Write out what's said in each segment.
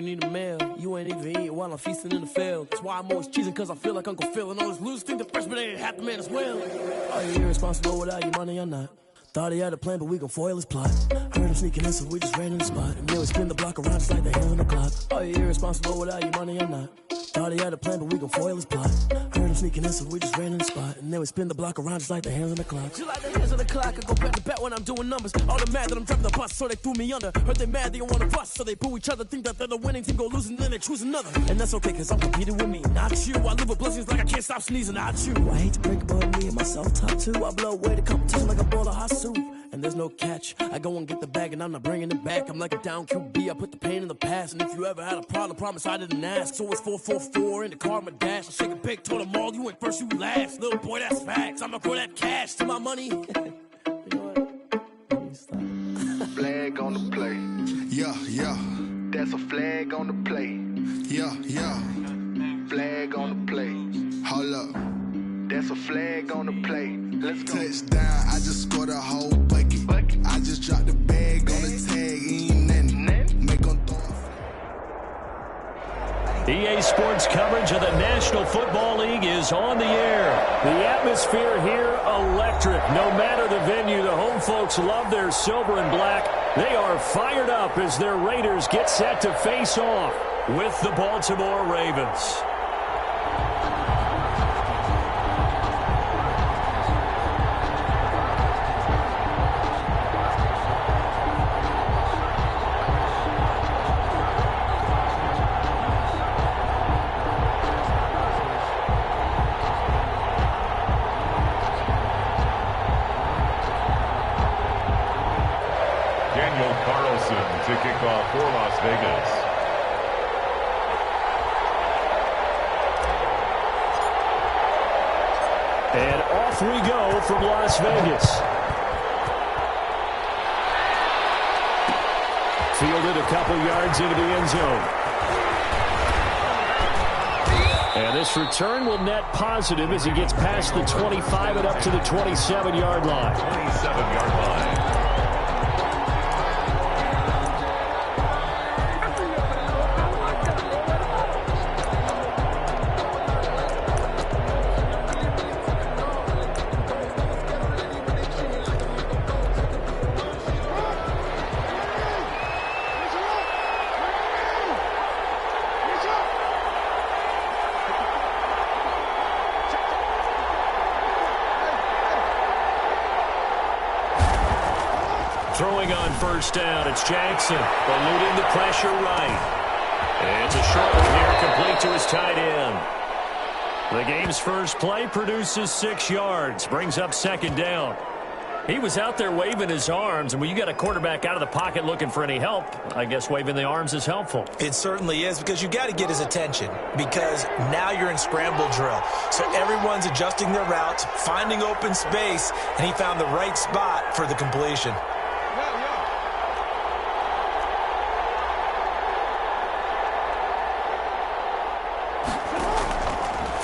need a meal. You ain't even eating while I'm feasting in the field. That's why I'm always cheesing, cause I feel like Uncle Phil. And all those losers think the freshman ain't half the man as well. Are you irresponsible without your money or not? Thought he had a plan, but we gon' foil his plot. Heard him sneaking in, so we just ran in the spot. And yeah, we spin the block around just like the hands on the clock. Are you irresponsible without your money or not? Thought he had a plan, but we gon' foil his plot. Heard him sneaking in, so we just ran in the spot. And then we spin the block around just like the hands on the clock. Just like the hands on the clock, I go back to back when I'm doing numbers. All the mad that I'm driving the bus, so they threw me under. Heard they mad, they don't wanna bust, so they boo each other. Think that they're the winning team, go losing, then they choose another. And that's okay, cause I'm competing with me, not you. I live with blessings like I can't stop sneezing, not you. I hate to break it, but me and myself top two. I blow away the competition like a bowl of hot soup. And there's no catch. I go and get the bag and I'm not bringing it back. I'm like a down QB, I put the pain in the past. And if you ever had a problem, promise I didn't ask. So it's 4-4-4 in the car, my dash. I shake a big, told them all, you ain't first, you last. Little boy, that's facts. I'ma throw that cash to my money. You know what? Flag on the play. Yeah, yeah. That's a flag on the play. Yeah, yeah. Flag on the play. Hold up. That's a flag on the play. Let's go. Touchdown, I just scored a whole bucket. I just dropped the bag on the tag, ain't nothing. Make them throw EA Sports coverage of the National Football League is on the air. The atmosphere here, electric. No matter the venue, the home folks love their silver and black. They are fired up as their Raiders get set to face off with the Baltimore Ravens. To kick off for Las Vegas. And off we go from Las Vegas. Fielded a couple yards into the end zone. And this return will net positive as he gets past the 25 and up to the 27-yard line. 27-yard line. Throwing on first down, it's Jackson, eluding the pressure right. And it's a short one here, complete to his tight end. The game's first play produces 6 yards, brings up second down. He was out there waving his arms, and when you got a quarterback out of the pocket looking for any help, I guess waving the arms is helpful. It certainly is, because you got to get his attention, because now you're in scramble drill. So everyone's adjusting their routes, finding open space, and he found the right spot for the completion.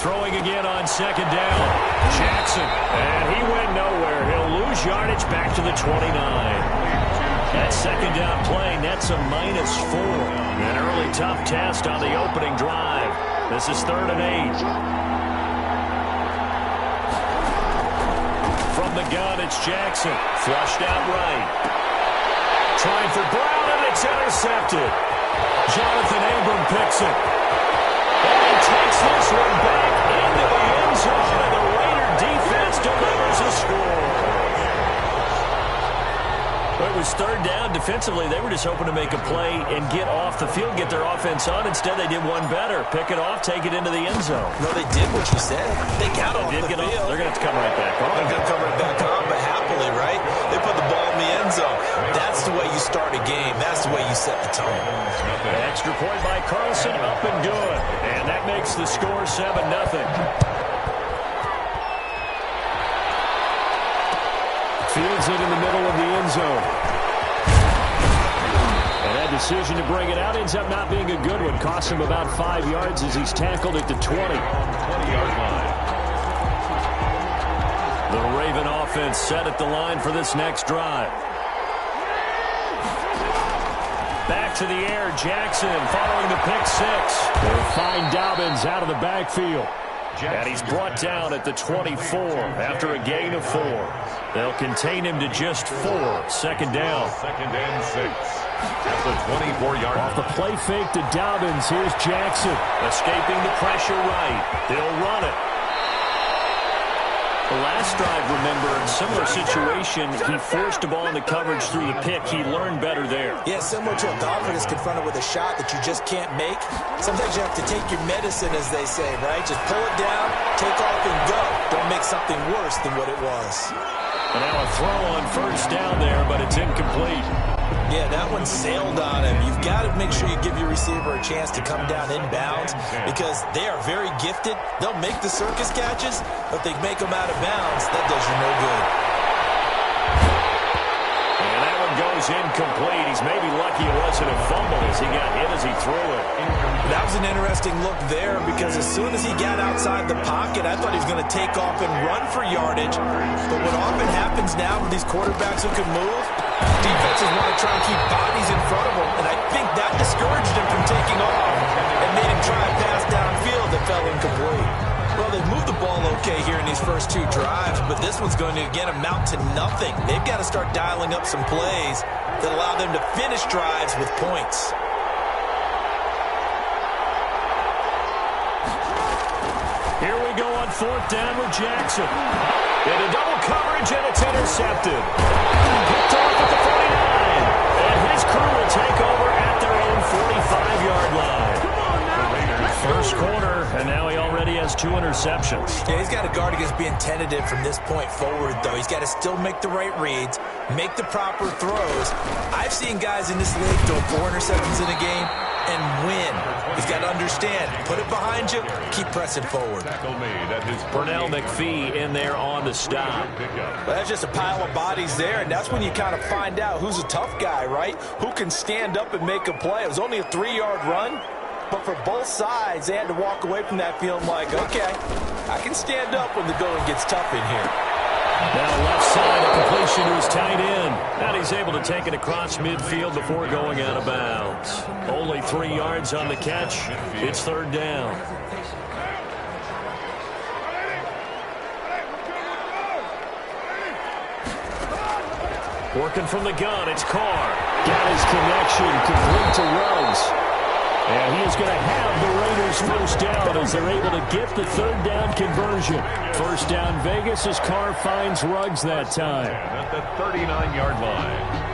Throwing again on second down. Jackson, and he went nowhere. He'll lose yardage back to the 29. That second down play nets a -4. An early tough test on the opening drive. This is 3rd and 8. From the gun, it's Jackson. Flushed out right. Trying for Brown, and it's intercepted. Jonathan Abram picks it. And he takes this one back into the end zone, and the Raider defense delivers a score. It was 3rd down. Defensively, they were just hoping to make a play and get off the field, get their offense on. Instead, they did one better. Pick it off, take it into the end zone. No, they did what you said. They got off the field. They're going to have to come right back on. They're going to come right back on, but happily, right? They put the ball in the end zone. That's the way you start a game. That's the way you set the tone. Extra point by Carlson, up and good. And that makes the score 7-0. Fields it in the middle of the end zone. And that decision to bring it out ends up not being a good one. Costs him about 5 yards as he's tackled at the 20. 20-yard line. The Raven offense set at the line for this next drive. Back to the air, Jackson following the pick six. They'll find Dobbins out of the backfield. And he's brought down at the 24 after a gain of 4. They'll contain him to just 4. Second down. Second and 6 at the 24-yard line. Off the play fake to Dobbins. Here's Jackson. Escaping the pressure right. They'll run it. The last drive, remember, similar situation. He forced the ball in the coverage through the pick. He learned better there. Yeah, similar to a golfer that's confronted with a shot that you just can't make. Sometimes you have to take your medicine, as they say, right? Just pull it down, take off, and go. Don't make something worse than what it was. And now a throw on first down there, but it's incomplete. Yeah, that one sailed on him. You've got to make sure you give your receiver a chance to come down inbounds because they are very gifted. They'll make the circus catches, but they make them out of bounds. That does you no good. And that one goes incomplete. He's maybe lucky it wasn't a fumble as he got hit as he threw it. That was an interesting look there because as soon as he got outside the pocket, I thought he was going to take off and run for yardage. But what often happens now with these quarterbacks who can move, defenses want to try and keep bodies in front of him, and I think that discouraged him from taking off and made him try a pass downfield that fell incomplete. Well, they've moved the ball okay here in these first 2 drives, but this one's going to, again, amount to nothing. They've got to start dialing up some plays that allow them to finish drives with points. Here we go on 4th down with Jackson. Into double coverage, and it's intercepted. Picked off at the 49. And his crew will take over at their own 45-yard line. First quarter, and now he already has 2 interceptions. Yeah, he's got to guard against being tentative from this point forward, though. He's got to still make the right reads, make the proper throws. I've seen guys in this league throw 4 interceptions in a game and win. He's got to understand, put it behind you, keep pressing forward. Pernell McPhee in there on the stop. Well, that's just a pile of bodies there, and that's when you kind of find out who's a tough guy, right? Who can stand up and make a play. It was only a 3-yard run, but for both sides, they had to walk away from that feeling like, okay, I can stand up when the going gets tough in here. Now left side, a completion to his tight end. And he's able to take it across midfield before going out of bounds. Only 3 yards on the catch. It's 3rd down. Working from the gun, it's Carr. Got his connection, complete to Ruggs. And he is going to have the Raiders first down as they're able to get the 3rd down conversion. First down Vegas as Carr finds Ruggs that time. At the 39-yard line.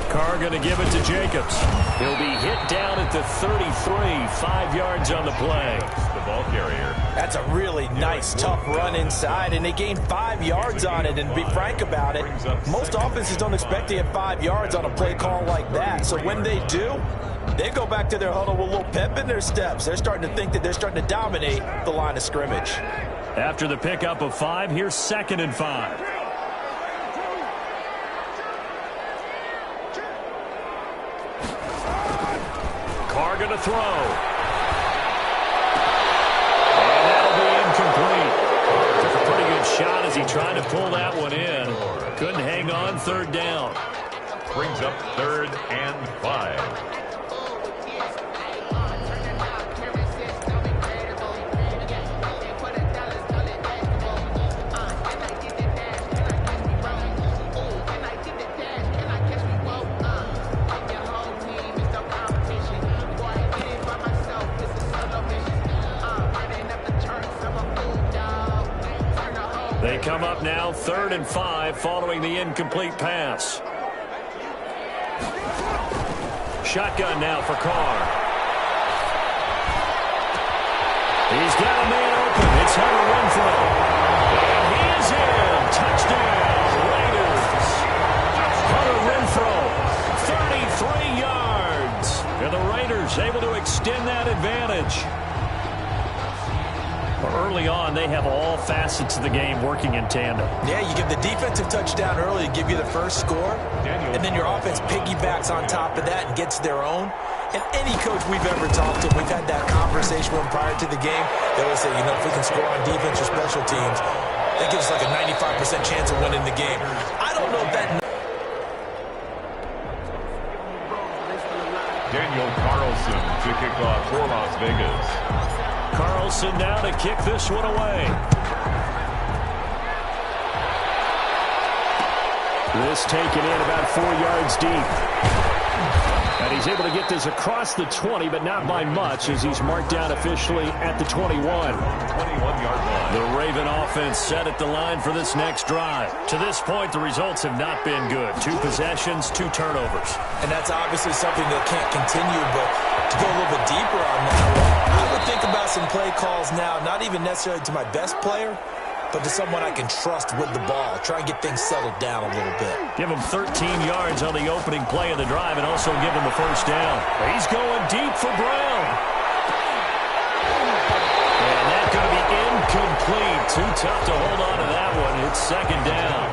Carr going to give it to Jacobs. He'll be hit down at the 33, 5 yards on the play. The ball carrier. That's a really nice, tough run inside, and they gained 5 yards on it. And to be frank about it, most offenses don't expect to get 5 yards on a play call like that. So when they do, they go back to their huddle with a little pep in their steps. They're starting to think that they're starting to dominate the line of scrimmage. After the pickup of 5, here's 2nd and 5. Carr going to throw. And that'll be incomplete. Took a pretty good shot as he tried to pull that one in. Couldn't hang on. 3rd down. Brings up 3rd and 5. They come up now 3rd and 5 following the incomplete pass. Shotgun now for Carr. He's got a man open. It's Hunter Renfrow. And he is in. Touchdown, Raiders. Hunter Renfrow, 33 yards. And the Raiders able to extend that advantage. Early on, they have all facets of the game working in tandem. Yeah, you give the defensive touchdown early to give you the first score, and then your offense piggybacks on top of that and gets their own. And any coach we've ever talked to, we've had that conversation with them prior to the game. They always say, you know, if we can score on defense or special teams, that gives us like a 95% chance of winning the game. I don't know if that... Daniel Carlson to kick off for Las Vegas. Carlson now to kick this one away. This taken in about 4 yards deep. And he's able to get this across the 20, but not by much, as he's marked down officially at the 21. 21-yard line. The Raven offense set at the line for this next drive. To this point, the results have not been good. 2 possessions, 2 turnovers. And that's obviously something that can't continue, but to go a little bit deeper on that, I would think about some play calls now, not even necessarily to my best player, but to someone I can trust with the ball. Try and get things settled down a little bit. Give him 13 yards on the opening play of the drive and also give him the first down. He's going deep for Brown. And that's going to be incomplete. Too tough to hold on to that one. It's second down.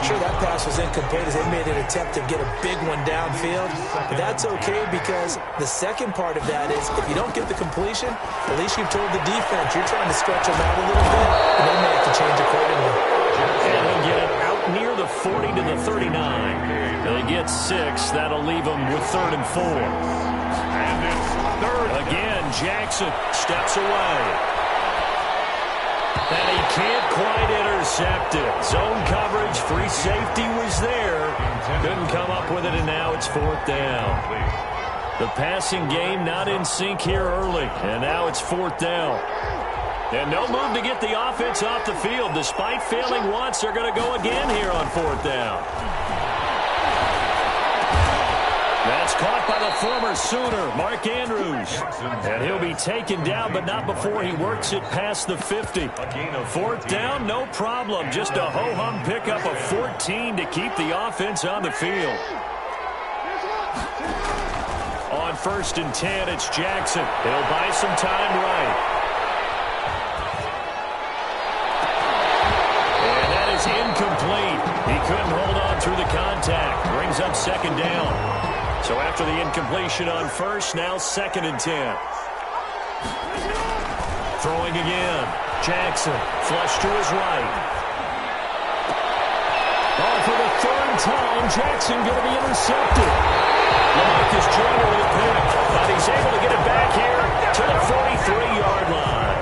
Sure, that pass was incomplete as they made an attempt to get a big one downfield. But that's okay because the second part of that is if you don't get the completion, at least you've told the defense you're trying to stretch them out a little bit, and they may have to change accordingly. And he'll get it out near the 40 to the 39. They get 6. That'll leave them with 3rd and 4. And it's 3rd. Again, Jackson steps away. And he can't quite intercept it. Zone coverage, free safety was there. Couldn't come up with it, and now it's 4th down. The passing game not in sync here early, and now it's 4th down. And no move to get the offense off the field. Despite failing once, they're going to go again here on 4th down. That's caught by the former Sooner, Mark Andrews. And he'll be taken down, but not before he works it past the 50. 4th down, no problem. Just a ho-hum pickup of 14 to keep the offense on the field. On 1st and 10, it's Jackson. He'll buy some time right. And that is incomplete. He couldn't hold on through the contact. Brings up 2nd down. So after the incompletion on 1st, now 2nd and 10. Throwing again. Jackson, flush to his right. Oh, for the 3rd time, Jackson going to be intercepted. LaMarcus Joyner with a pick, but he's able to get it back here to the 43-yard line.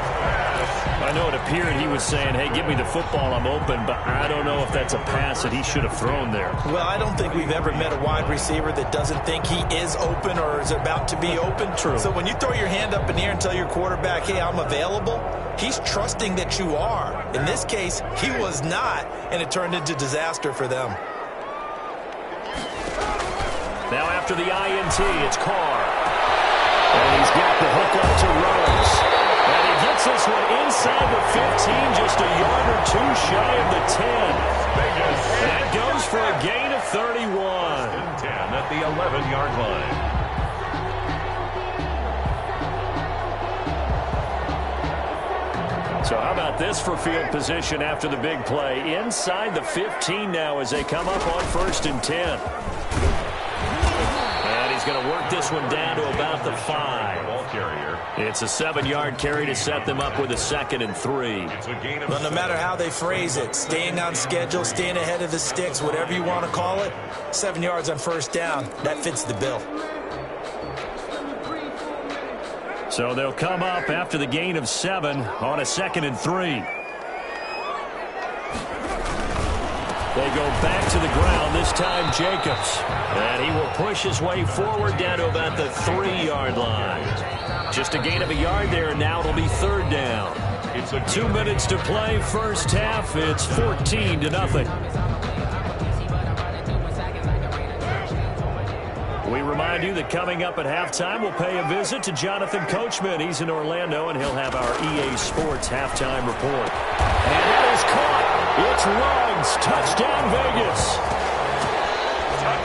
I know it appeared he was saying, hey, give me the football, I'm open, but I don't know if that's a pass that he should have thrown there. Well, I don't think we've ever met a wide receiver that doesn't think he is open or is about to be open. True. So when you throw your hand up in the air and tell your quarterback, hey, I'm available, he's trusting that you are. In this case, he was not, and it turned into disaster for them. Now after the INT, it's Carr. And he's got the hook up to Rose. And he gets this one inside the 15, just a yard or 2 shy of the 10. That goes for a gain of 31. 10 at the 11-yard line. So how about this for field position after the big play? Inside the 15 now as they come up on 1st and 10. And he's going to work this one down to about the 5. It's a 7-yard carry to set them up with a 2nd and 3. Well, no matter how they phrase it, staying on schedule, staying ahead of the sticks, whatever you want to call it, 7 yards on 1st down, that fits the bill. So they'll come up after the gain of 7 on a 2nd and 3. They go back to the ground, this time Jacobs. And he will push his way forward down to about the 3-yard line. Just a gain of a yard there, and now it'll be 3rd down. 2 minutes to play, 1st half. It's 14-0. We remind you that coming up at halftime, we'll pay a visit to Jonathan Coachman. He's in Orlando, and he'll have our EA Sports halftime report. And that is caught. It's Ruggs. Touchdown, Vegas.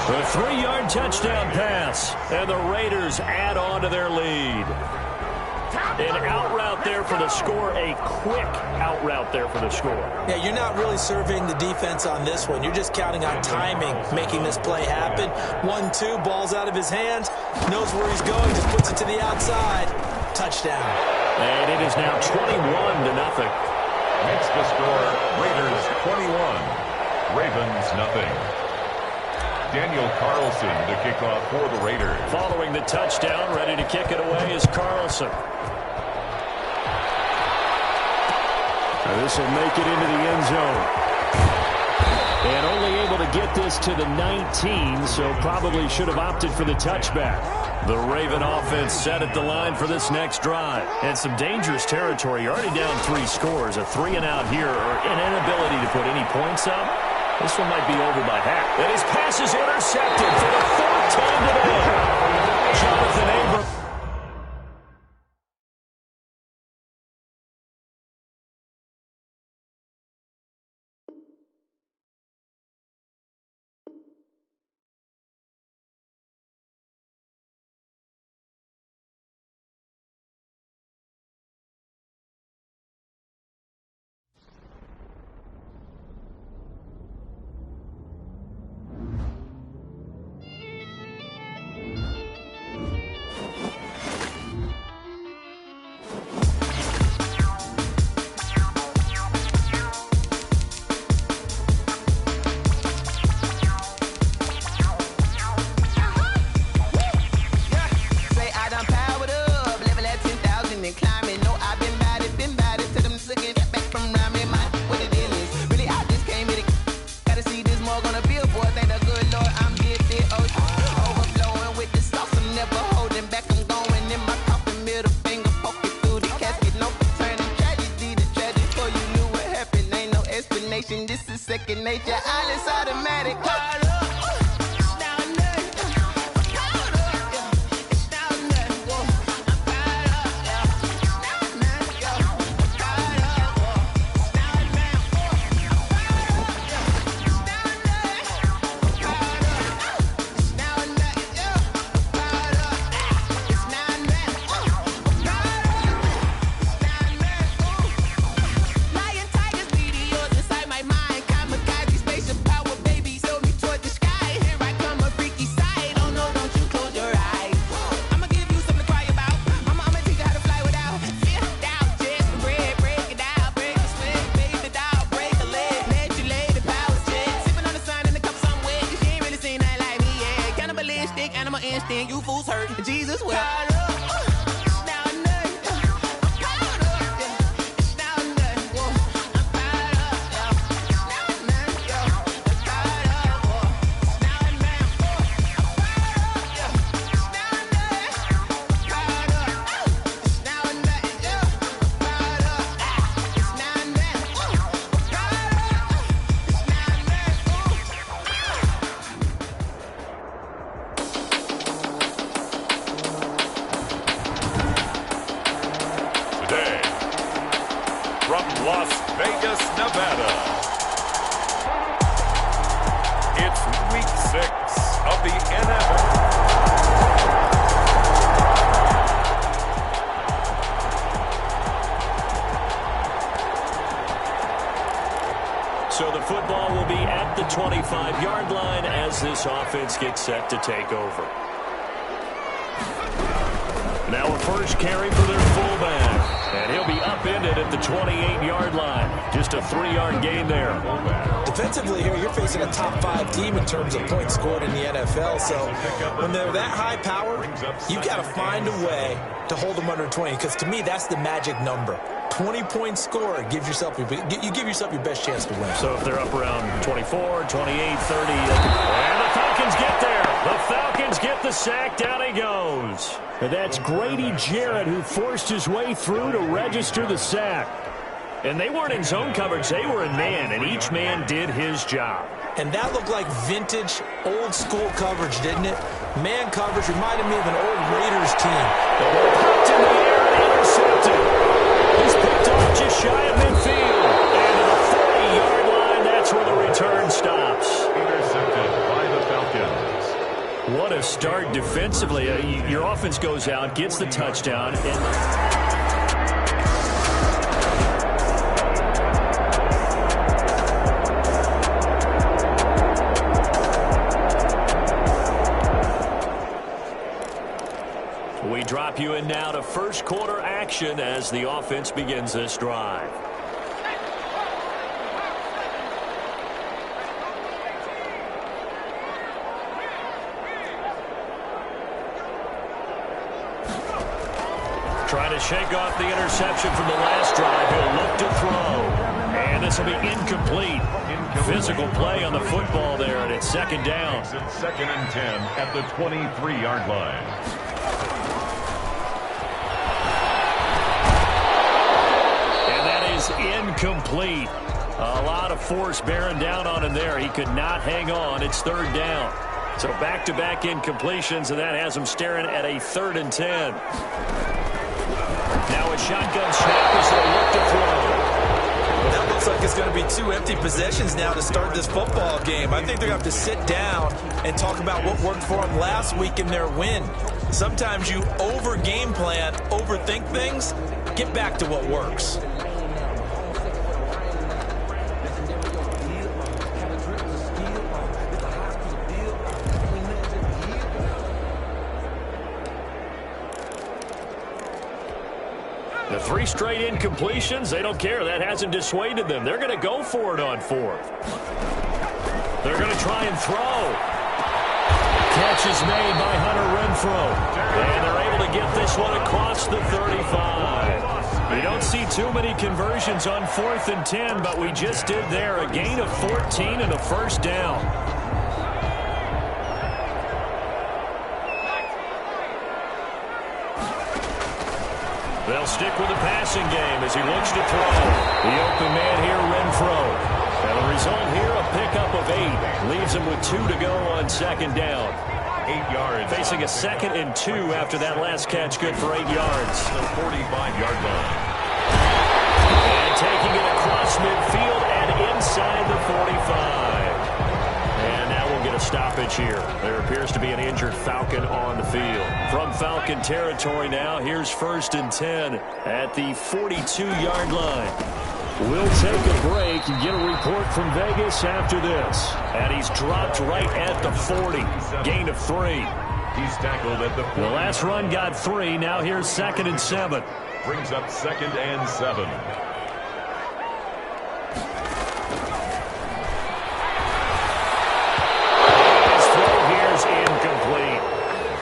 A 3-yard touchdown pass, and the Raiders add on to their lead. An out route there for the score, a quick out route there for the score. Yeah, you're not really surveying the defense on this one. You're just counting on timing, making this play happen. 1-2, ball's out of his hands. Knows where he's going, just puts it to the outside. Touchdown. And it is now 21-0. Makes the score Raiders 21, Ravens nothing. Daniel Carlson to kick off for the Raiders. Following the touchdown, ready to kick it away is Carlson. This will make it into the end zone. And only able to get this to the 19, so probably should have opted for the touchback. The Raven offense set at the line for this next drive. And some dangerous territory. You're already down 3 scores. A 3-and-out here, or an inability to put any points up. This one might be over by half. And his pass is intercepted for the 4th time today. Jonathan Abram. This is second nature. All is automatic. You fools hurt. Jesus will. From Las Vegas, Nevada, it's Week 6 of the NFL. So the football will be at the 25-yard line as this offense gets set to take over. Now a first carry for their fullback. And he'll be upended at the 28-yard line. Just a 3-yard gain there. Defensively here, you're facing a top 5 team in terms of points scored in the NFL. So when they're that high power, you got to find a way to hold them under 20. Because to me, that's the magic number. 20-point score gives yourself you give yourself your best chance to win. So if they're up around 24, 28, 30, and the Falcons get there. The Falcons get the sack. Down he goes. And that's Grady Jarrett who forced his way through to register the sack. And they weren't in zone coverage. They were in man, and each man did his job. And that looked like vintage, old-school coverage, didn't it? Man coverage reminded me of an old Raiders team. The ball popped in the air and intercepted. He's picked off just shy of midfield. And to the 40-yard line, that's where the return stops. Intercepted by the Falcons. What a start defensively. Your offense goes out, gets the touchdown, and first quarter action as the offense begins this drive. Trying to shake off the interception from the last drive. He'll look to throw. And this will be incomplete. Physical play on the football there, and it's second down. It's 2nd and 10 at the 23-yard line. And that is incomplete. A lot of force bearing down on him there. He could not hang on. It's third down. So back-to-back incompletions, and that has him staring at a 3rd and 10. Now a shotgun snap as they look to throw. That looks like it's going to be 2 empty possessions now to start this football game. I think they're going to have to sit down and talk about what worked for them last week in their win. Sometimes you over-game plan, overthink things. Get back to what works. The 3 straight incompletions, they don't care. That hasn't dissuaded them. They're going to go for it on 4th. They're going to try and throw. Catch is made by Hunter Renfrow. And they're able to get this one across the 35. You don't see too many conversions on 4th and 10, but we just did there. A gain of 14 and a first down. They'll stick with the passing game as he looks to throw. The open man here, Renfrow. And the result here, a pickup of 8. Leaves him with 2 to go on second down. 8 yards. Facing a 2nd and 2 after that last catch, good for 8 yards. The 45-yard line. And taking it across midfield and inside the 45. And now we'll get a stoppage here. There appears to be an injured Falcon on the field. From Falcon territory now, here's 1st and 10 at the 42-yard line. We'll take a break and get a report from Vegas after this. And he's dropped right at the 40. Gain of 3. He's tackled at the 40. The last run got 3. Now here's 2nd and 7. Brings up 2nd and 7.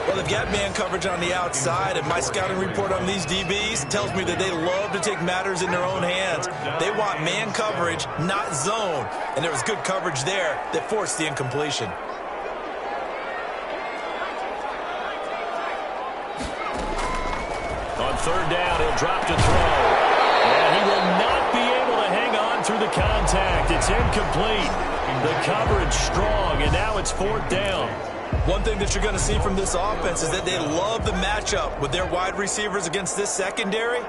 Well, they've got man coverage on the outside, and my scouting report on these DBs tells me that they love to take matters in their own hands. They want man coverage, not zone. And there was good coverage there that forced the incompletion. On 3rd down, he'll drop to throw. And he will not be able to hang on through the contact. It's incomplete. The coverage strong, and now it's 4th down. One thing that you're going to see from this offense is that they love the matchup with their wide receivers against this secondary.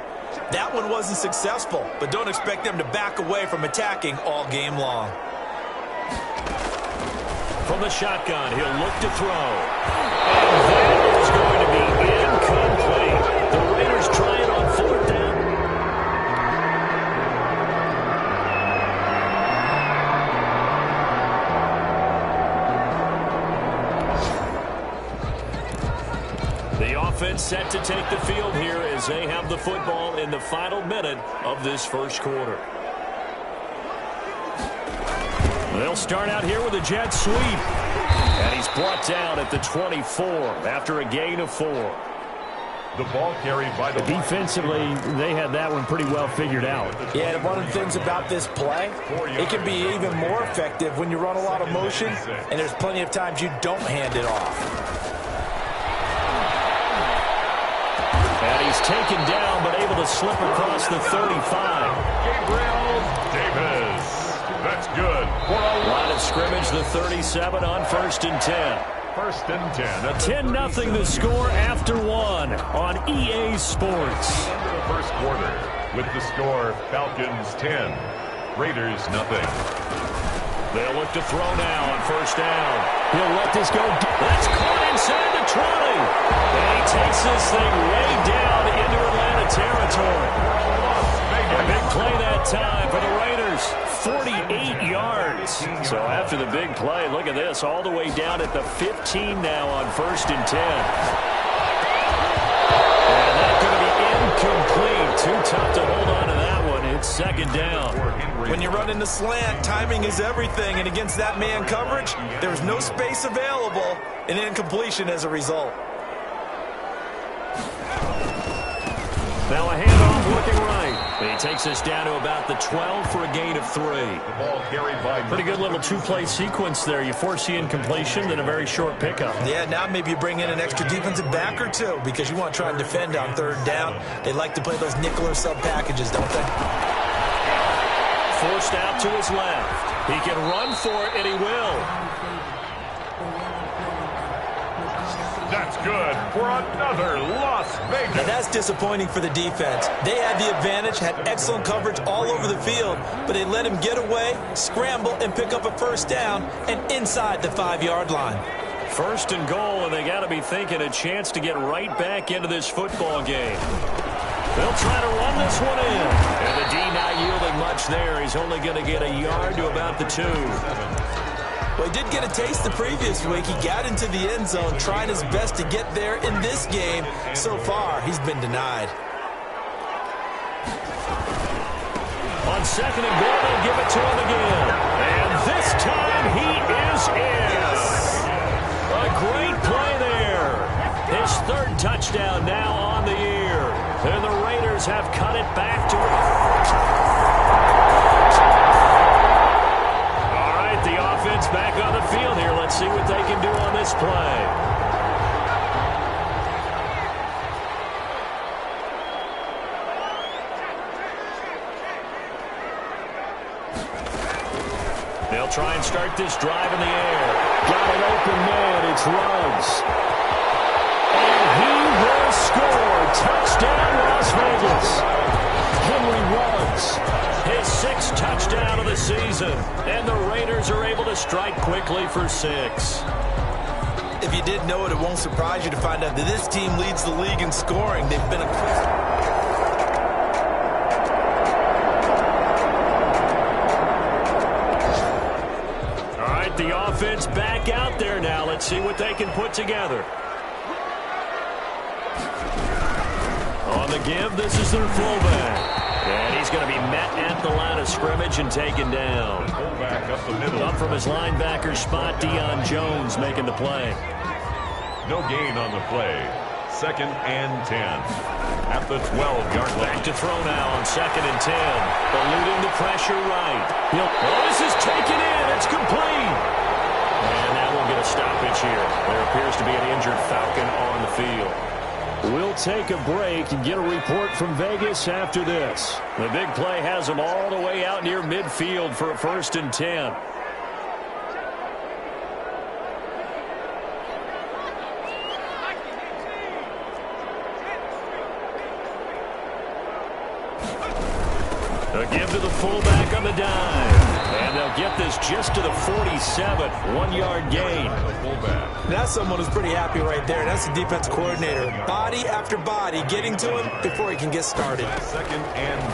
That one wasn't successful, but don't expect them to back away from attacking all game long. From the shotgun, he'll look to throw. And that is going to be incomplete. The Raiders try it on 4th down. Offense set to take the field here as they have the football in the final minute of this first quarter. They'll start out here with a jet sweep. And he's brought down at the 24 after a gain of 4. The ball carried by the defensively, they had that one pretty well figured out. Yeah, and one of the things about this play, it can be even more effective when you run a lot of motion, and there's plenty of times you don't hand it off. And he's taken down, but able to slip across the 35. Gabriel Davis. That's good. For a line of scrimmage, the 37 on 1st and 10. 1st and 10. 10-0 the score after 1 on EA Sports. Into the first quarter with the score Falcons 10, Raiders nothing. They'll look to throw now on 1st down. He'll let this go. That's caught inside the 20. And he takes this thing way down into Atlanta territory. A big play that time for the Raiders. 48 yards. So after the big play, look at this. All the way down at the 15 now on 1st and 10. And that's going to be Incomplete. Too tough to hold on to that one. It's second down. When you run in the slant, timing is everything, and against that man coverage, there's no space available, and incompletion as a result. Now a handoff looking right. He takes us down to about the 12 for a gain of 3. The ball carried by Pretty good little two-play sequence there. You force the incompletion, then a very short pickup. Yeah, now maybe you bring in an extra defensive back or two because you want to try and defend on third down. They like to play those nickel or sub packages, don't they? Forced out to his left. He can run for it, and he will. That's good for another Las Vegas. Now that's disappointing for the defense. They had the advantage, had excellent coverage all over the field, but they let him get away, scramble, and pick up a first down and inside the 5-yard line. First and goal, and they got to be thinking a chance to get right back into this football game. They'll try to run this one in. And the D not yielding much there. He's only going to get a yard to about the 2. Well, he did get a taste the previous week. He got into the end zone, trying his best to get there in this game. So far, he's been denied. On second and goal, they'll give it to him again. And this time, he is in. A great play there. His third touchdown now on the year. And the Raiders have cut it back to the offense back on the field here. Let's see what they can do on this play. They'll try and start this drive in the air. Got an open man. It's Ruggs. And he will score. Touchdown, Las Vegas. Henry Ruggs. His 6th touchdown of the season. And the Raiders are able to strike quickly for 6. If you didn't know it, it won't surprise you to find out that this team leads the league in scoring. They've been All right, the offense back out there now. Let's see what they can put together. On the give, this is their fullback. And he's going to be met at the line of scrimmage and taken down. Fullback up the middle. Up from his linebacker spot, Deion Jones making the play. No gain on the play. 2nd and 10. At the 12-yard line. Back to throw now on 2nd and 10. Eluding the pressure right. This is taken in. It's complete. And that will get a stoppage here. There appears to be an injured Falcon on the field. We'll take a break and get a report from Vegas after this. The big play has them all the way out near midfield for a 1st and 10. A give to the fullback on the dime. And they'll get this just to the 47. 1-yard gain. That's someone who's pretty happy right there. That's the defense coordinator. Body after body getting to him before he can get started. 2nd and 9.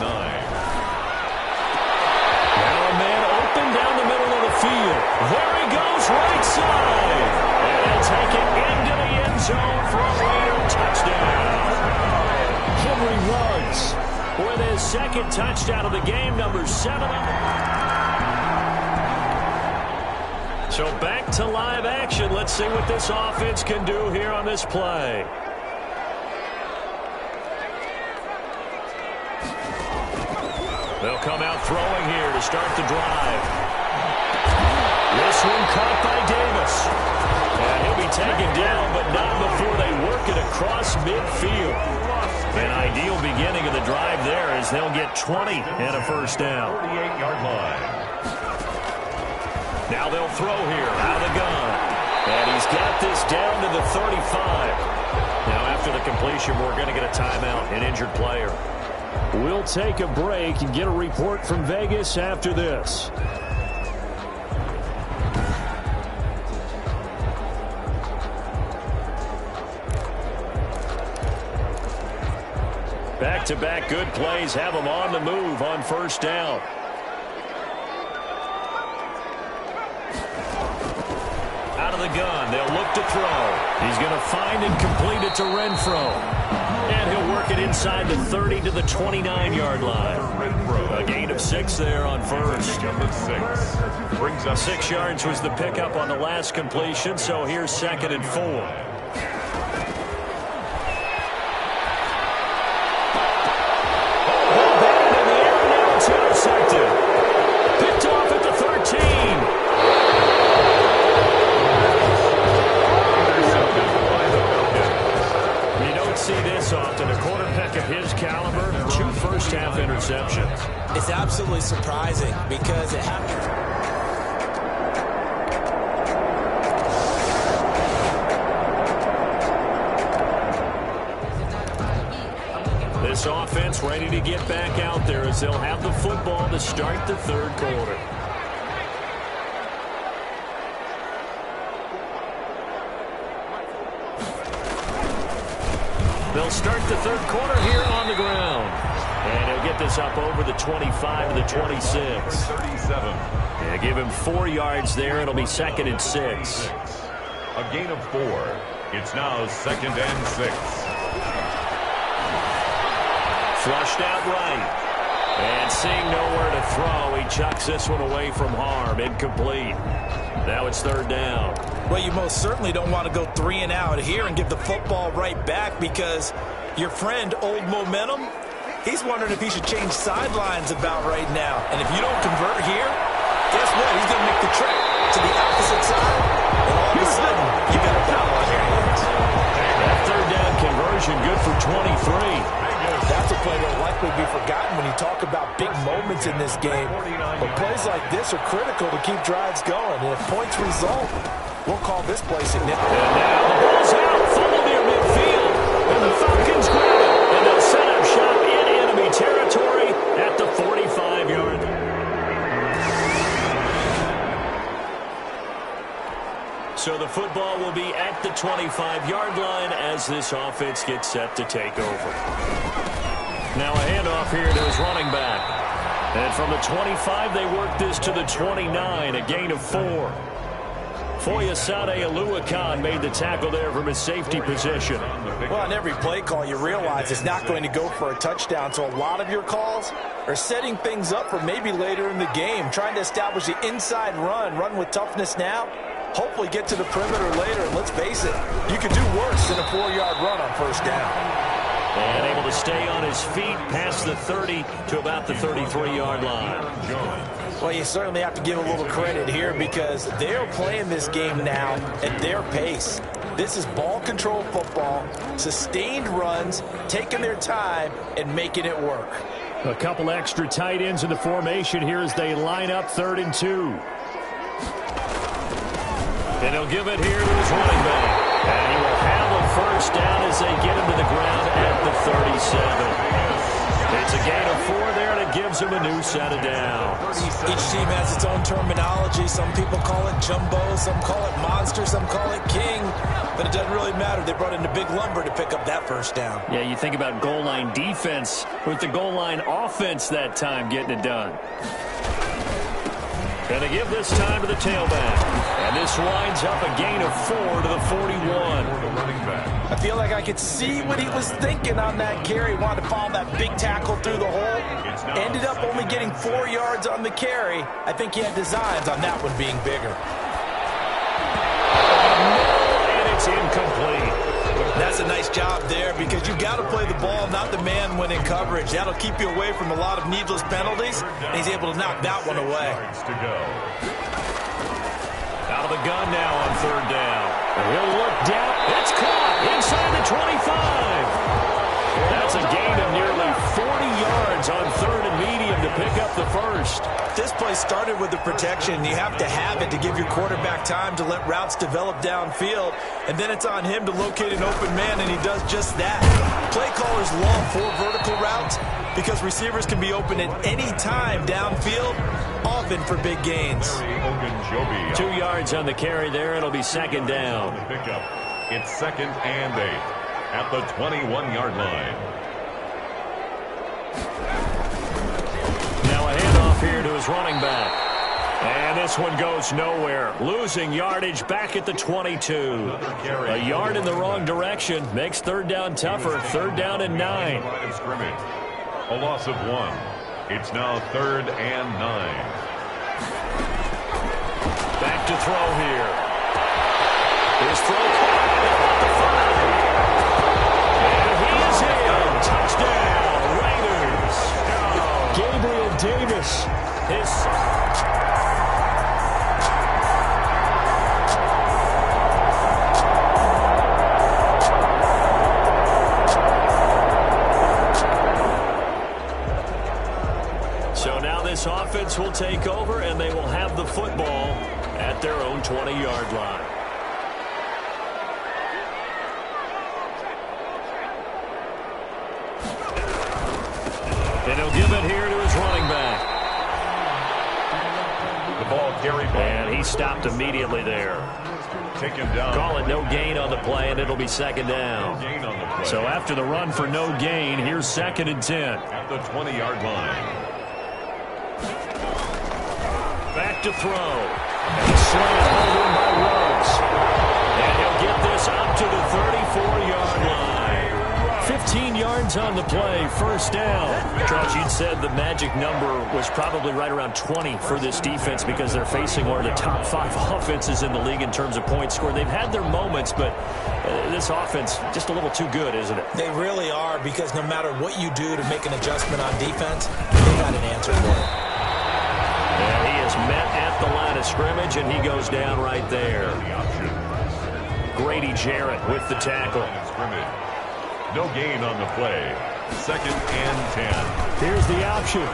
Now a man open down the middle of the field. There he goes, right side. And take it into the end zone for a Raider touchdown. Henry Ruggs with his 2nd touchdown of the game, number 7. So back to live action. Let's see what this offense can do here on this play. They'll come out throwing here to start the drive. This one caught by Davis. And he'll be taken down, but not before they work it across midfield. An ideal beginning of the drive there as they'll get 20 and a first down. 48-yard line. Now they'll throw here out of the gun. And he's got this down to the 35. Now after the completion, we're going to get a timeout, an injured player. We'll take a break and get a report from Vegas after this. Back-to-back good plays have them on the move on first down. Out of the gun, they'll look to throw. He's going to find and complete it to Renfro. And he'll work it inside the 30 to the 29-yard line. A gain of 6 there on first. Number 6 brings up 6 yards was the pickup on the last completion, so here's 2nd and 4. Picked off at the 13. You don't see this often. A quarterback of his caliber, 2 first-half interceptions. It's absolutely surprising because it happened. This offense ready to get back out there as they'll have the football to start the 3rd quarter. They'll start the 3rd quarter here on the ground. And he'll get this up over the 25 to the 26. 37. Yeah, give him 4 yards there. It'll be 2nd and 6. A gain of 4. It's now 2nd and 6. Flushed out right. And seeing nowhere to throw, he chucks this one away from harm. Incomplete. Now it's 3rd down. Well, you most certainly don't want to go 3 and out here and give the football right back because your friend, Old Momentum, he's wondering if he should change sidelines about right now. And if you don't convert here, guess what? He's going to make the trek to the opposite side. And all of a sudden, you got a foul on your hands. That 3rd down conversion good for 23. That's a play that will likely be forgotten when you talk about big moments in this game. But plays like this are critical to keep drives going. And if points result, we'll call this play significant. And now the ball's out, full near midfield. And the Falcons grab it. And they'll set up shop in enemy territory at the 45-yard line. So the football will be at the 25-yard line as this offense gets set to take over. Now a handoff here to his running back. And from the 25, they work this to the 29, a gain of 4. Foyesade Aluakan made the tackle there from his safety position. Well, on every play call, you realize it's not going to go for a touchdown. So a lot of your calls are setting things up for maybe later in the game, trying to establish the inside run with toughness now. Hopefully get to the perimeter later, and let's face it, you could do worse than a 4-yard run on 1st down. And able to stay on his feet past the 30 to about the 33-yard line. Well, you certainly have to give a little credit here because they're playing this game now at their pace. This is ball control football, sustained runs, taking their time, and making it work. A couple extra tight ends in the formation here as they line up 3rd and 2. And he'll give it here to his running back. And he will have a 1st down as they get him to the ground at the 37. It's a gain of 4 there, and it gives him a new set of downs. Each team has its own terminology. Some people call it jumbo, some call it monster, some call it king. But it doesn't really matter. They brought in a big lumber to pick up that 1st down. Yeah, you think about goal line defense with the goal line offense that time getting it done. And they give this time to the tailback. And this winds up a gain of 4 to the 41. I feel like I could see what he was thinking on that carry. Wanted to follow that big tackle through the hole. Ended up only getting 4 yards on the carry. I think he had designs on that one being bigger. And it's incomplete. That's a nice job there because you've got to play the ball, not the man when in coverage. That'll keep you away from a lot of needless penalties, and he's able to knock that one away. Out of the gun now on 3rd down. He'll look down. It's caught inside the 25. That's a gain of nearly 40 yards on 3rd and medium to pick up the 1st. This play started with the protection. You have to have it to give your quarterback time to let routes develop downfield. And then it's on him to locate an open man, and he does just that. Play callers love 4 vertical routes because receivers can be open at any time downfield, often for big gains. 2 yards on the carry there. It'll be 2nd down. It's 2nd and 8 at the 21-yard line. Now a handoff here to his running back. And this one goes nowhere. Losing yardage back at the 22. A yard in the wrong direction makes third down tougher. Third down and 9. Line of scrimmage. A loss of 1. It's now 3rd and 9. Back to throw here. His throw caught at the 5. And he is in. Touchdown, Raiders. Gabriel Davis. So now this offense will take over, and they will have the football at their own 20-yard line. And he'll give it here to his running back. The ball carried by. And he stopped immediately there. Take him down. Call it no gain on the play, and it'll be second down. No gain on the play. So after the run for no gain, here's 2nd and 10. At the 20-yard line. Back to throw. And a slant over him by Ruggs. And he'll get this up to the 34-yard line. 15 yards on the play, first down. Charles, you'd said the magic number was probably right around 20 for this defense because they're facing one of the top 5 offenses in the league in terms of points scored. They've had their moments, but this offense just a little too good, isn't it? They really are, because no matter what you do to make an adjustment on defense, they got an answer for it. And he is met at the line of scrimmage, and he goes down right there. Grady Jarrett with the tackle. No gain on the play. 2nd and 10. Here's the option. And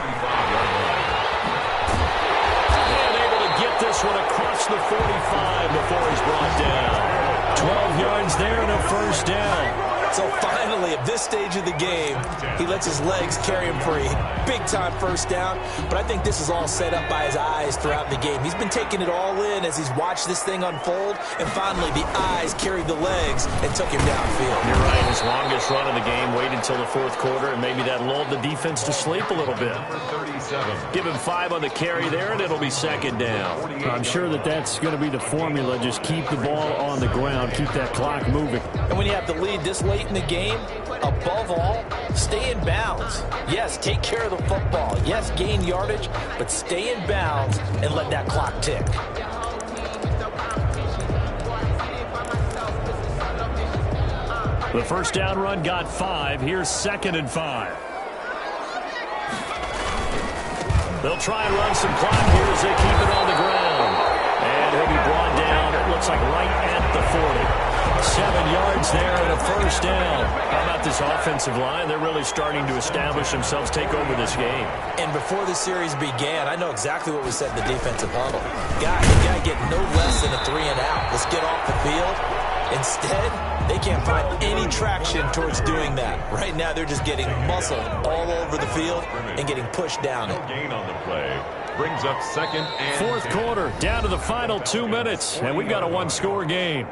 able to get this one across the 45 before he's brought down. 12 yards there and a first down. So finally, at this stage of the game, he lets his legs carry him for a big-time first down. But I think this is all set up by his eyes throughout the game. He's been taking it all in as he's watched this thing unfold. And finally, the eyes carried the legs and took him downfield. You're right. His longest run of the game waited until the 4th quarter, and maybe that lulled the defense to sleep a little bit. 37. Give him 5 on the carry there, and it'll be second down. I'm sure that's going to be the formula. Just keep the ball on the ground. Keep that clock moving. And when you have the lead this late in the game, above all, stay in bounds. Yes, take care of the football. Yes, gain yardage, but stay in bounds and let that clock tick. The first down run got 5. Here's 2nd and 5. They'll try and run some clock here as they keep it on the ground. And he'll be brought down, it looks like right at the 40. 7 yards there and a first down. How about this offensive line? They're really starting to establish themselves, take over this game. And before the series began, I know exactly what we said in the defensive huddle. Guys, you got to get no less than a 3 and out. Let's get off the field. Instead, they can't find any traction towards doing that. Right now, they're just getting muscled all over the field and getting pushed down it. No gain on the play. Brings up 2nd and 4th quarter, down to the final 2 minutes, and we've got a 1-score game.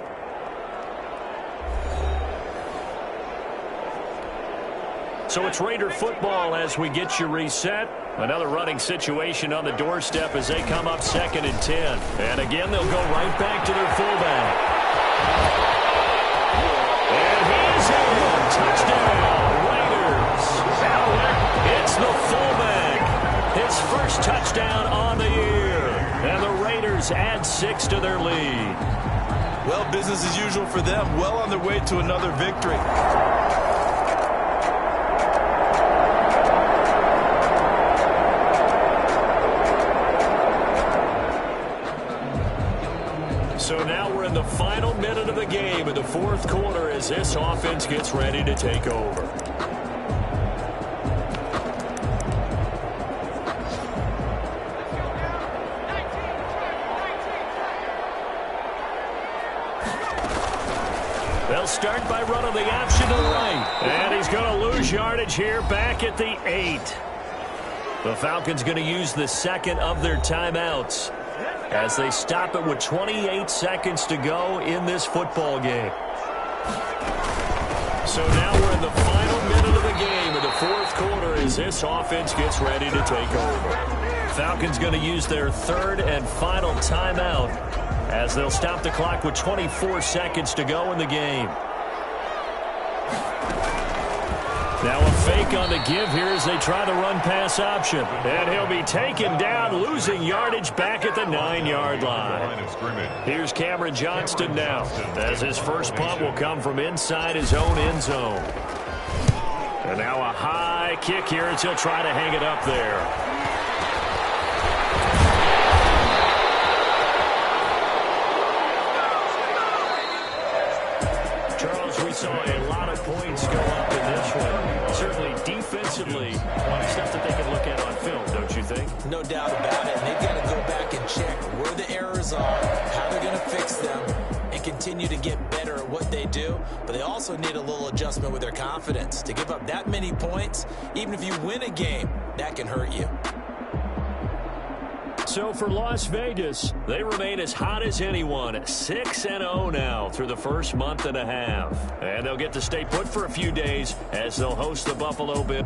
So it's Raider football as we get you reset. Another running situation on the doorstep as they come up 2nd and 10. And again, they'll go right back to their fullback. And he's in. Touchdown, Raiders. It's the fullback. His first touchdown on the year. And the Raiders add 6 to their lead. Well, business as usual for them. Well on their way to another victory. So now we're in the final minute of the game in the 4th quarter as this offense gets ready to take over. They'll start by running the option to the right. And he's going to lose yardage here back at the 8. The Falcons going to use the 2nd of their timeouts as they stop it with 28 seconds to go in this football game. So now we're in the final minute of the game in the 4th quarter as this offense gets ready to take over. Falcons going to use their third and final timeout as they'll stop the clock with 24 seconds to go in the game. Now a fake on the give here as they try the run-pass option. And he'll be taken down, losing yardage back at the 9-yard line. Here's Cameron Johnston now, as his first punt will come from inside his own end zone. And now a high kick here as he'll try to hang it up there. We saw a lot of points go up in this one. Certainly defensively, a lot of stuff that they can look at on film, don't you think? No doubt about it. And they've got to go back and check where the errors are, how they're going to fix them, and continue to get better at what they do. But they also need a little adjustment with their confidence. To give up that many points, even if you win a game, that can hurt you. So for Las Vegas, they remain as hot as anyone, 6-0 now through the first month and a half. And they'll get to stay put for a few days as they'll host the Buffalo Bills.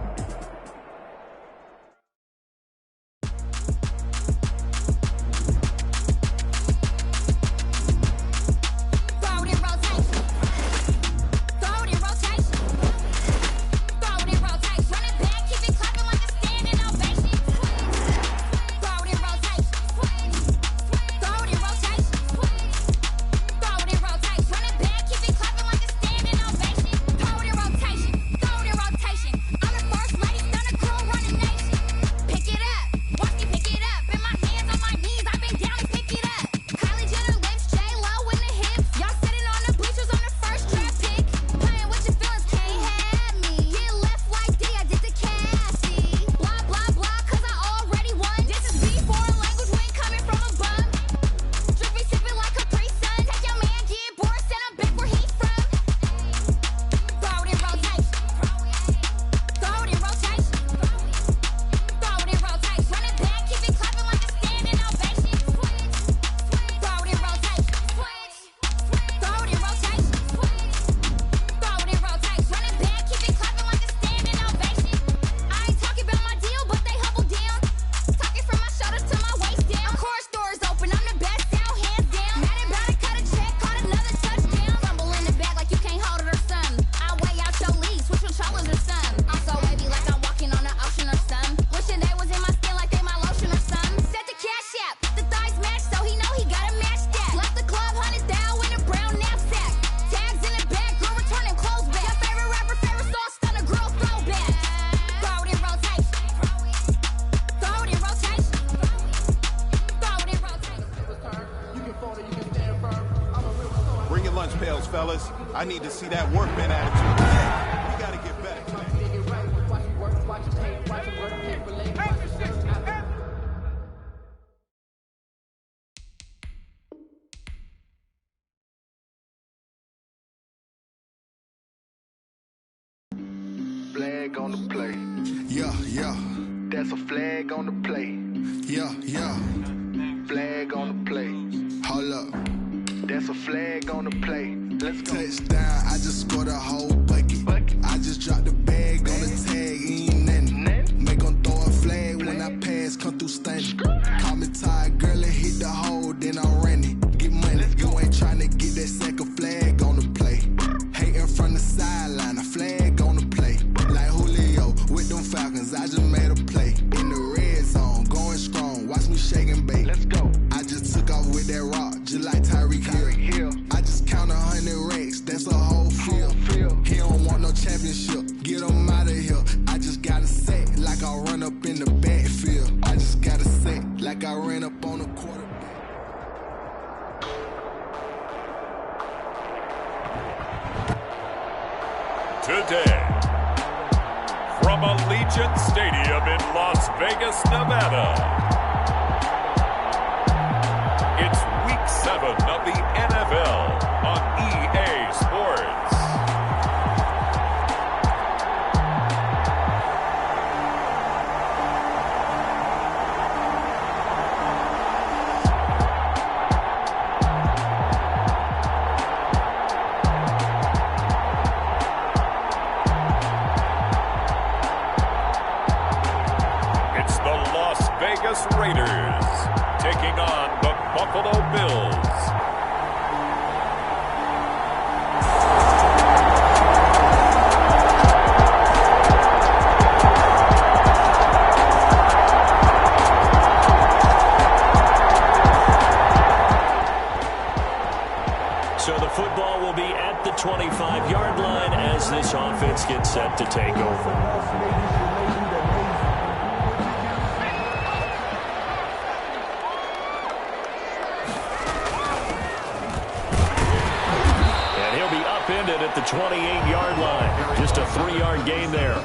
I need to see that workman attitude. We got to get better. Flag on the play. Yeah, yeah. That's a flag on the play. Yeah, yeah. Flag on the play. Hold up. That's a flag on the play. Let's go. Touchdown, I just scored a whole bucket. I just dropped the bag on the tag, ain't nothing. Make them throw a flag when I pass, come through stunning. Call me tired, girl, and hit the hole, then I'm running. Get money, you ain't trying to get that second flag on the play. Hating from the sideline, a flag on the play. Like Julio with them Falcons, I just made a play. In the red zone, going strong, watch me shake and bake. Let's go. I just took off with that rock, just like Tyreek Hill. I just count 100 racks, that's a whole field. He don't want no championship, get him out of here. I just gotta say, like I run up in the backfield. I just gotta say, like I ran up on a quarterback. Today, from Allegiant Stadium in Las Vegas, Nevada, it's Week 7 of the NFL on EA Sports. Vegas Raiders taking on the Buffalo Bills. So the football will be at the 25-yard line as this offense gets set to take over. And he'll be upended at the 28-yard line. Just a 3-yard gain there.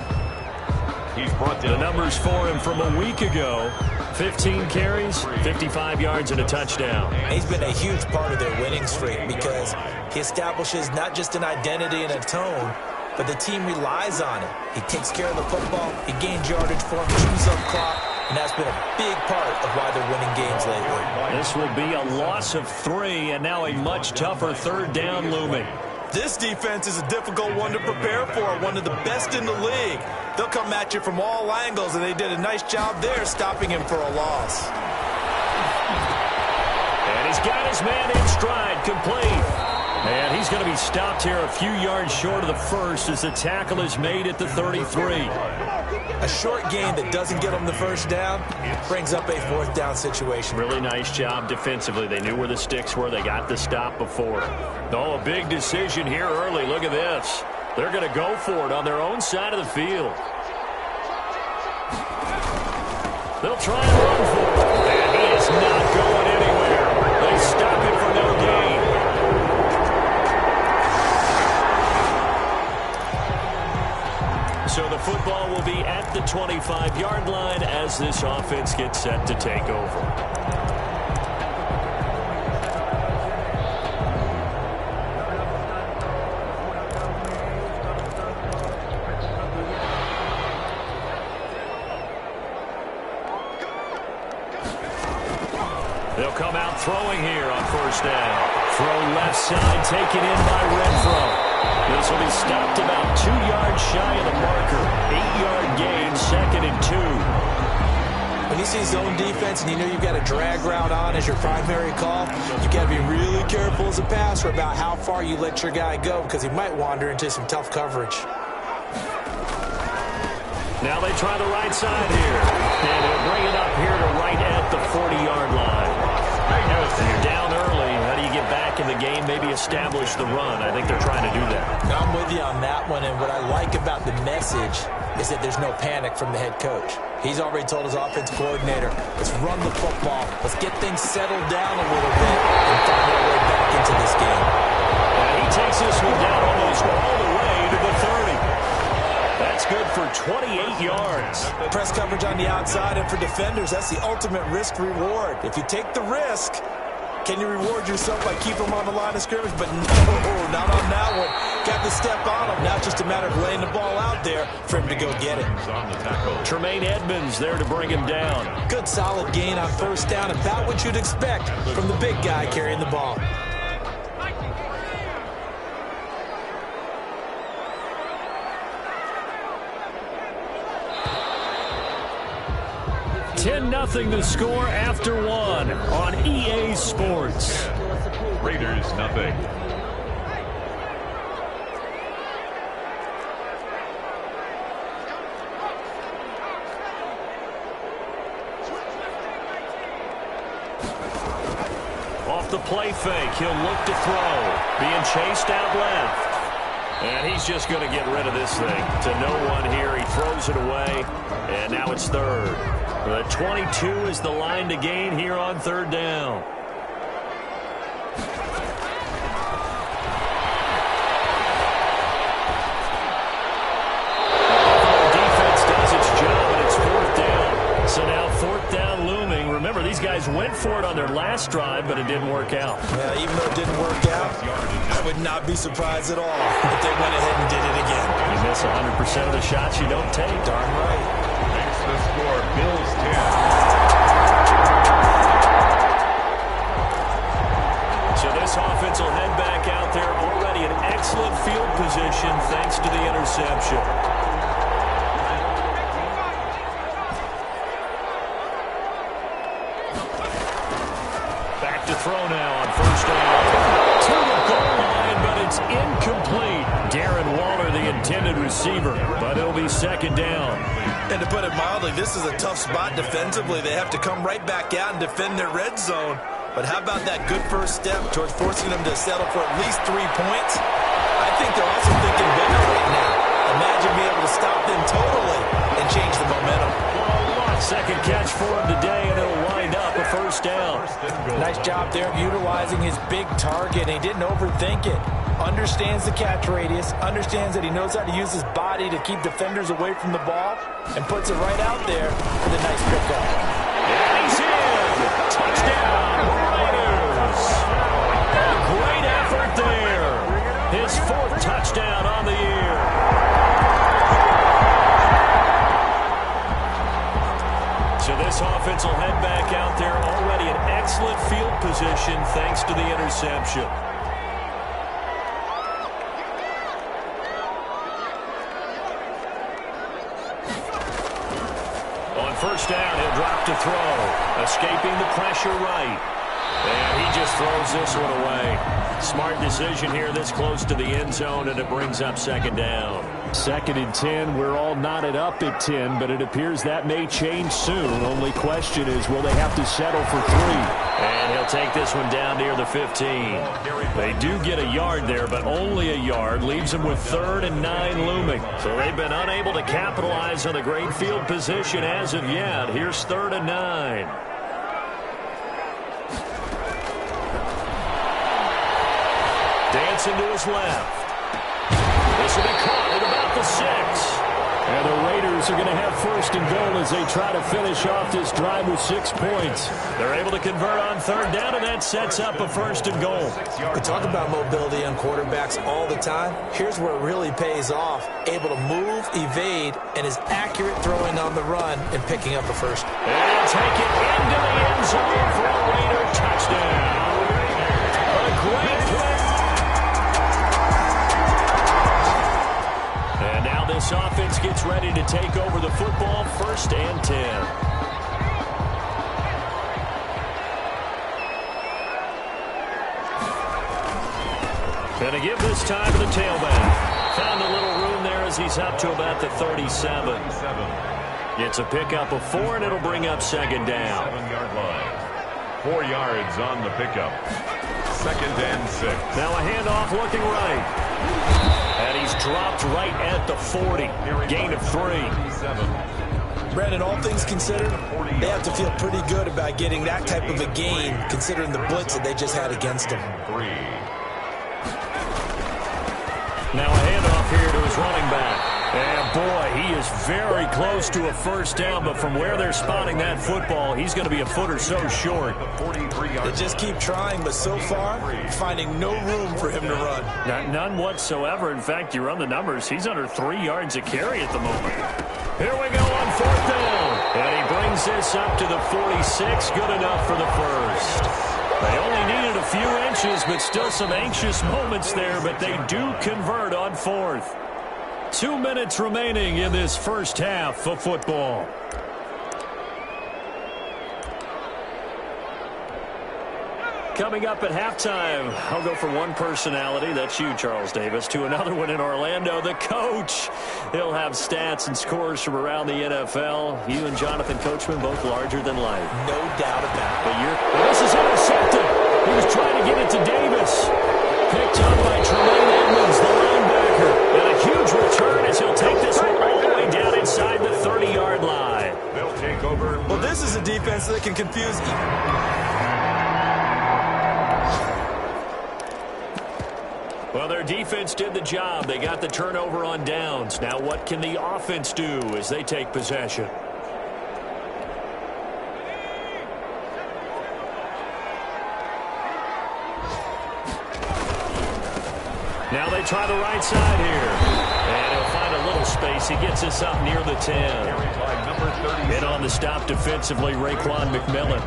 He's brought down. The numbers for him from a week ago: 15 carries, 55 yards, and a touchdown. He's been a huge part of their winning streak because he establishes not just an identity and a tone, but the team relies on it. He takes care of the football, he gains yardage for him, chews up clock, and that's been a big part of why they're winning games lately. This will be a loss of 3, and now a much tougher third down looming. This defense is a difficult one to prepare for, one of the best in the league. They'll come at you from all angles, and they did a nice job there stopping him for a loss. And he's got his man in stride, complete. And he's going to be stopped here a few yards short of the first as the tackle is made at the 33. A short gain that doesn't get them the first down brings up a 4th down situation. Really nice job defensively. They knew where the sticks were. They got the stop before. Oh, a big decision here early. Look at this. They're going to go for it on their own side of the field. They'll try and run for it. And he is not going anywhere. They stop him for no gain. So the football will be at the 25-yard line as this offense gets set to take over. They'll come out throwing here on first down. Throw left side, taken in by Renfro. This will be stopped about 2 yards shy of the marker. 8-yard gain, 2nd and 2. When you see zone defense and you know you've got a drag route on as your primary call, you've got to be really careful as a passer about how far you let your guy go because he might wander into some tough coverage. Now they try the right side here. And they'll bring it up here to right at the 40-yard line. If you're down early, how do you get back in the game, maybe establish the run? I think they're trying to do that. I'm with you on that one, and what I like about the message is that there's no panic from the head coach. He's already told his offensive coordinator, let's run the football, let's get things settled down a little bit and find our way back into this game. And he takes this one down almost all the way to the 30. That's good for 28 yards. Press coverage on the outside, and for defenders, that's the ultimate risk-reward. If you take the risk, can you reward yourself by keeping them on the line of scrimmage? But no, not on that one. Got the step on him. Now just a matter of laying the ball out there for him to go get it. Tremaine Edmonds there to bring him down. Good solid gain on first down, about what you'd expect from the big guy carrying the ball. 10-0 the score after 1 on EA Sports. Raiders, nothing. Off the play fake, he'll look to throw. Being chased out left. And he's just going to get rid of this thing to no one here. He throws it away, and now it's 3rd. The 22 is the line to gain here on 3rd down. The defense does its job, and it's 4th down. So now 4th down looming. Remember, these guys went for it on their last drive, but it didn't work out. Yeah, even though it didn't work out, I would not be surprised at all if they went ahead and did it again. You miss 100% of the shots you don't take. Darn right. Makes the score Bills 10. So this offense will head back out there already in excellent field position thanks to the interception. Back to throw now on first down. To the goal line, but it's incomplete. Darren Waller, the intended receiver, but it'll be second down. And to put it mildly, this is a tough spot defensively. They have to come right back out and defend their red zone. But how about that good first step towards forcing them to settle for at least 3 points? I think they're also thinking bigger right now. Imagine being able to stop them totally and change the momentum. Second catch for him today, and it'll wind up a first down. Nice job there of utilizing his big target. He didn't overthink it. Understands the catch radius, understands that he knows how to use his body to keep defenders away from the ball, and puts it right out there with a nice pickup. And he's in! Touchdown, Raiders! A great effort there. His 4th touchdown on the year. So this offense will head back out there, already in excellent field position thanks to the interception. On first down, he'll drop to throw. Escaping the pressure right. And he just throws this one away. Smart decision here this close to the end zone, and it brings up second down. 2nd and 10. We're all knotted up at 10, but it appears that may change soon. Only question is, will they have to settle for 3? And he'll take this one down near the 15. They do get a yard there, but only a yard. Leaves them with 3rd and 9 looming. So they've been unable to capitalize on the great field position as of yet. Here's 3rd and 9. Dancing to his left. This will be caught at about the 6. And the Raiders are going to have 1st and goal as they try to finish off this drive with 6 points. They're able to convert on 3rd down, and that sets up a 1st and goal. We talk about mobility on quarterbacks all the time. Here's where it really pays off. Able to move, evade, and is accurate throwing on the run and picking up a 1st. And take it into the end zone for a Raider touchdown. A great play. And now this offense gets ready to take over the football. 1st and 10. Going to give this time to the tailback. Found a little room there as he's up to about the 37. It's a pickup of 4, and it'll bring up second down. 7-yard line. 4 yards on the pickup. 2nd and 6. Now a handoff looking right. And he's dropped right at the 40. Gain of 3. Brandon, all things considered, they have to feel pretty good about getting that type of a gain, considering the blitz that they just had against them. 3. Now a handoff here to his running back. And boy, he is very close to a 1st down, but from where they're spotting that football, he's going to be a foot or so short. They just keep trying, but so far, finding no room for him to run. None whatsoever. In fact, you run the numbers, he's under 3 yards a carry at the moment. Here we go on 4th down. And he brings this up to the 46. Good enough for the 1st. They only needed a few inches, but still some anxious moments there, but they do convert on 4th. 2 minutes remaining in this first half of football. Coming up at halftime, I'll go from one personality, that's you, Charles Davis, to another one in Orlando, the coach. He'll have stats and scores from around the NFL. You and Jonathan Coachman, both larger than life. No doubt about it. But this is intercepted. He was trying to get it to Davis. Picked up by Tremaine Edmonds, the linebacker. And a huge return as he'll take this one all the way down inside the 30-yard line. They'll take over. Well, this is a defense that can confuse you. Well, their defense did the job. They got the turnover on downs. Now what can the offense do as they take possession? Now they try the right side here. And he'll find a little space. He gets us up near the 10. And on the stop defensively, Raekwon McMillan.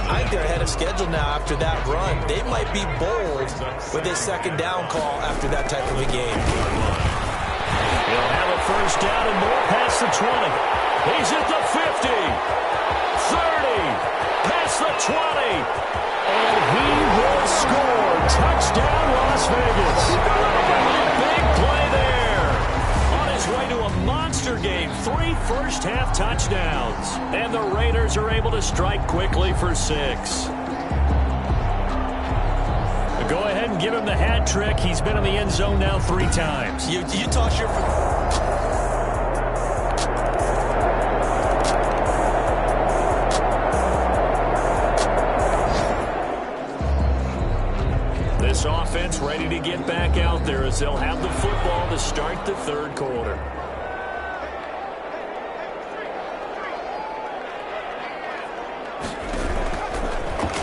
I think they're ahead of schedule now after that run. They might be bold with a 2nd down call after that type of a game. He'll have a 1st down and more past the 20. He's at the 50. 30. Past the 20. And he will score. Touchdown, Las Vegas. Big play there. On his way to a monster game. 3 first-half touchdowns. And the Raiders are able to strike quickly for 6. Go ahead and give him the hat trick. He's been in the end zone now 3 times. You toss your... This offense ready to get back out there as they'll have the football to start the 3rd quarter.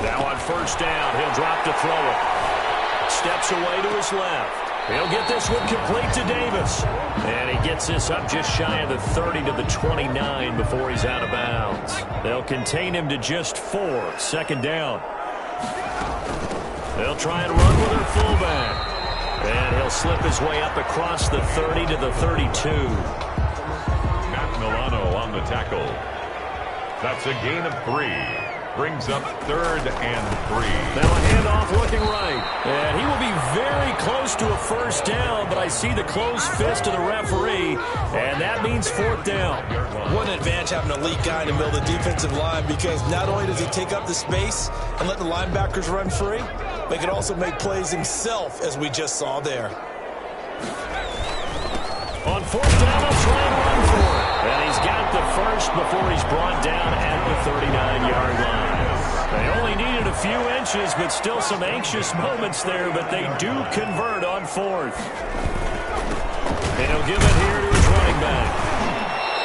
Now on 1st down, he'll drop to throw it. Steps away to his left. He'll get this one complete to Davis. And he gets this up just shy of the 30 to the 29 before he's out of bounds. They'll contain him to just 4. 2nd down. They'll try and run with their fullback. And he'll slip his way up across the 30 to the 32. Matt Milano on the tackle. That's a gain of 3. Brings up 3rd and 3. Now a handoff looking right. And he will be very close to a 1st down, but I see the closed fist of the referee, and that means 4th down. What an advantage having an elite guy in the middle of the defensive line, because not only does he take up the space and let the linebackers run free, but he can also make plays himself, as we just saw there. On 4th down, he'll try and run for it. And he's got the 1st before he's brought down at the 39-yard line. They only needed a few inches, but still some anxious moments there, but they do convert on 4th. And he'll give it here to his running back.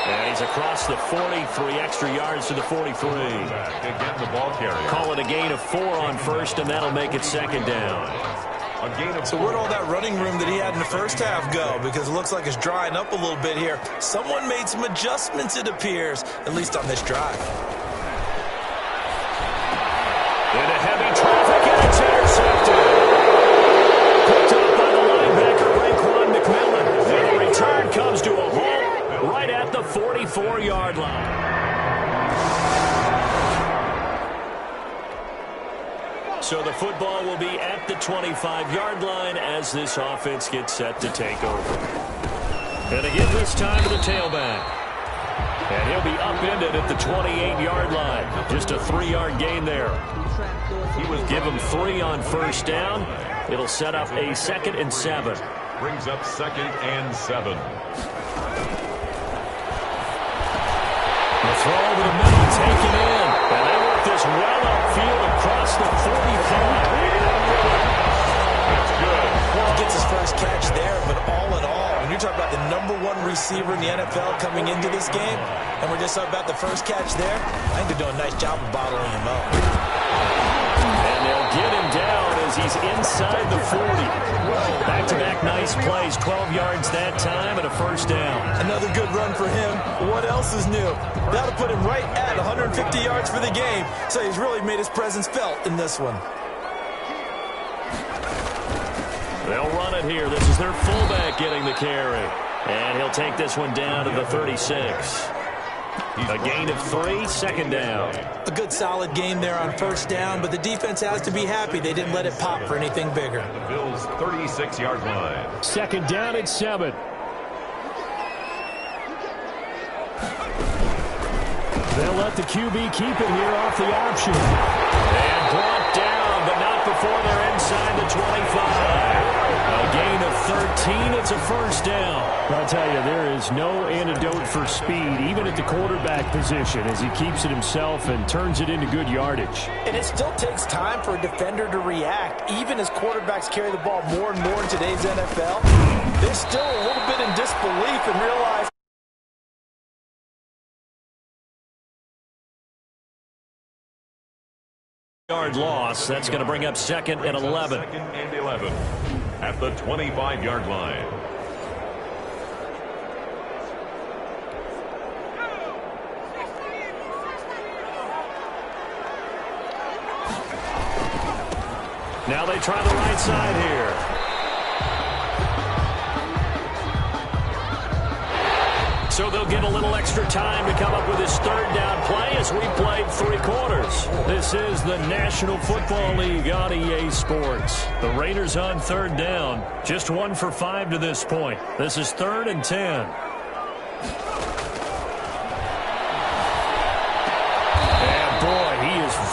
And he's across the 40, 3 extra yards to the 43. Again, the ball carrier. Call it a gain of 4 on 1st, and that'll make it 2nd down. So where'd all that running room that he had in the 1st half go? Because it looks like it's drying up a little bit here. Someone made some adjustments, it appears, at least on this drive. Into heavy traffic, and it's intercepted. Picked up by the linebacker, Raekwon McMillan. And the return comes to a halt right at the 44-yard line. So the football will be at the 25-yard line as this offense gets set to take over. And again this time to the tailback. And he'll be upended at the 28-yard line. Just a 3-yard gain there. He will give him 3 on 1st down. It'll set up a 2nd and 7. Brings up 2nd and 7. The throw over the middle, taken in. And they work this well upfield across the 45. That's good. Well, he gets his first catch there, but all in all, when you're talking about the #1 receiver in the NFL coming into this game, and we're just talking about the first catch there, I think they're doing a nice job of bottling him up. And they'll get him down as he's inside the 40. Back-to-back nice plays, 12 yards that time and a 1st down. Another good run for him. What else is new? That'll put him right at 150 yards for the game, so he's really made his presence felt in this one. They'll run it here. This is their fullback getting the carry. And he'll take this one down to the 36. A gain of 3, 2nd down. A good solid game there on 1st down, but the defense has to be happy they didn't let it pop for anything bigger. The Bills' 36-yard line. 2nd down at 7. They'll let the QB keep it here off the option. And brought down, but not before they're inside the 25. A gain of 13, it's a 1st down. I'll tell you, there is no antidote for speed, even at the quarterback position, as he keeps it himself and turns it into good yardage. And it still takes time for a defender to react, even as quarterbacks carry the ball more and more in today's NFL. They're still a little bit in disbelief and realize yard loss. That's going to bring up 2nd and 11. 2nd and 11 at the 25-yard line. Now they try the right side here. So they'll get a little extra time to come up with his 3rd down play as we played 3 quarters. This is the National Football League on EA Sports. The Raiders on third down. Just 1 for 5 to this point. This is 3rd and 10.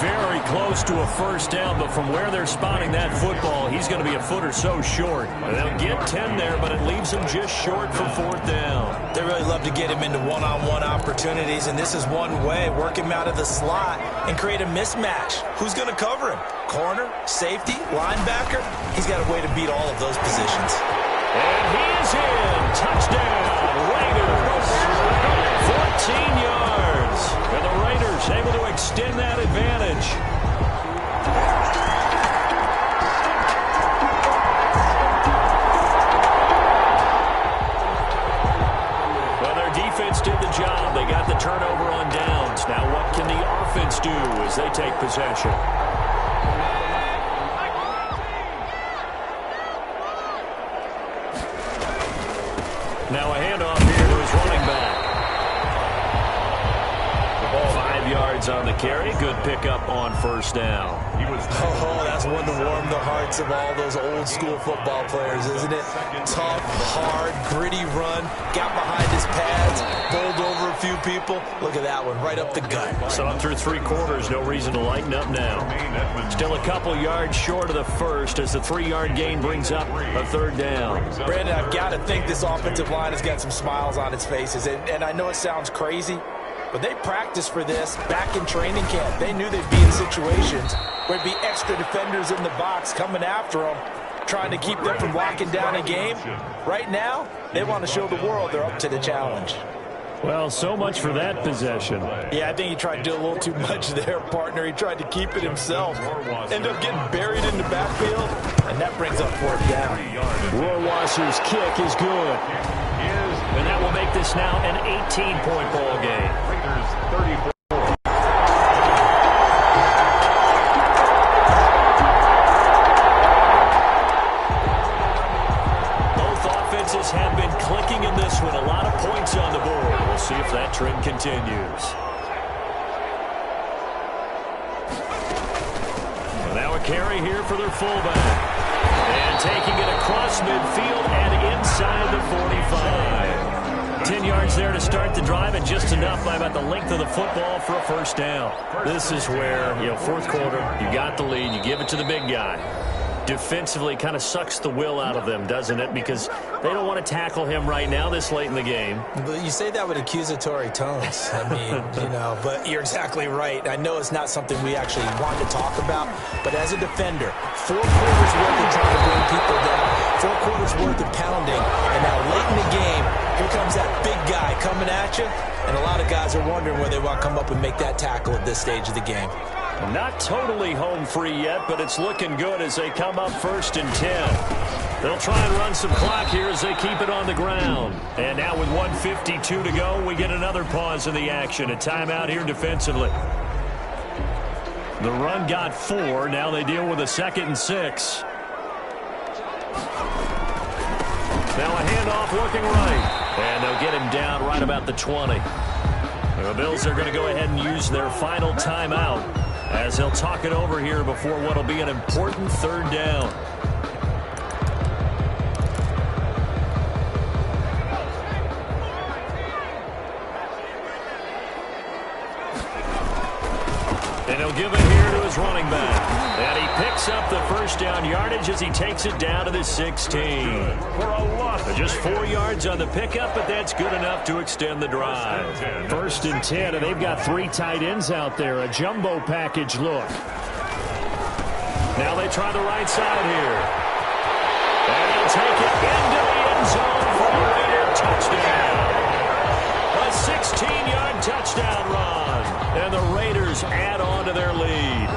Very close to a first down, but from where they're spotting that football, he's going to be a foot or so short. They'll get 10 there, but it leaves him just short for 4th down. They really love to get him into one-on-one opportunities, and this is one way. Work him out of the slot and create a mismatch. Who's going to cover him? Corner, safety, linebacker? He's got a way to beat all of those positions. And he is in. Touchdown, Raiders. 14 yards. And the Raiders able to extend that advantage. Well, their defense did the job. They got the turnover on downs. Now what can the offense do as they take possession? Now a handoff here to his running back. 5 yards on the carry. Good pickup on first down. Oh, that's one to warm the hearts of all those old school football players, isn't it? Tough, hard, gritty run. Got behind his pads, bowled over a few people. Look at that one, right up the gut. So through 3 quarters, no reason to lighten up now. Still a couple yards short of the first as the 3-yard gain brings up a 3rd down. Brandon, I've got to think this offensive line has got some smiles on its faces. And I know it sounds crazy, but they practiced for this back in training camp. They knew they'd be in situations where there'd be extra defenders in the box coming after them, trying to keep them from locking down a game. Right now, they want to show the world they're up to the challenge. Well, so much for that possession. Yeah, I think he tried to do a little too much there, partner. He tried to keep it himself. Ended up getting buried in the backfield, and that brings up 4th down. Rohrwasser's kick is good. And that will make this now an 18-point ball game. Raiders 34. Both offenses have been clicking in this one. A lot of points on the board. We'll see if that trend continues. Well, now a carry here for their fullback. And taking it across midfield and inside the 45. 10 yards there to start the drive, and just enough by about the length of the football for a first down. This is where, 4th quarter, you got the lead, you give it to the big guy. Defensively kind of sucks the will out of them, doesn't it? Because they don't want to tackle him right now this late in the game. But you say that with accusatory tones. I mean, but you're exactly right. I know it's not something we actually want to talk about, but as a defender, 4 quarters worth of trying to bring people down, 4 quarters worth of pounding, and now late in the game, here comes that big guy coming at you, and a lot of guys are wondering whether they want to come up and make that tackle at this stage of the game. Not totally home free yet, but it's looking good as they come up 1st and 10. They'll try and run some clock here as they keep it on the ground. And now with 1:52 to go, we get another pause in the action. A timeout here defensively. The run got 4. Now they deal with a 2nd and 6. Now a handoff looking right. And they'll get him down right about the 20. The Bills are going to go ahead and use their final timeout as they'll talk it over here before what will be an important 3rd down. And he'll give it here to his running back. And he picks up the first down yardage as he takes it down to the 16. Just 4 yards on the pickup, but that's good enough to extend the drive. 1st and 10, and they've got 3 tight ends out there. A jumbo package look. Now they try the right side here. And he'll take it into the end zone for a Raider touchdown. A 16-yard touchdown run. And the Raiders add on to their lead.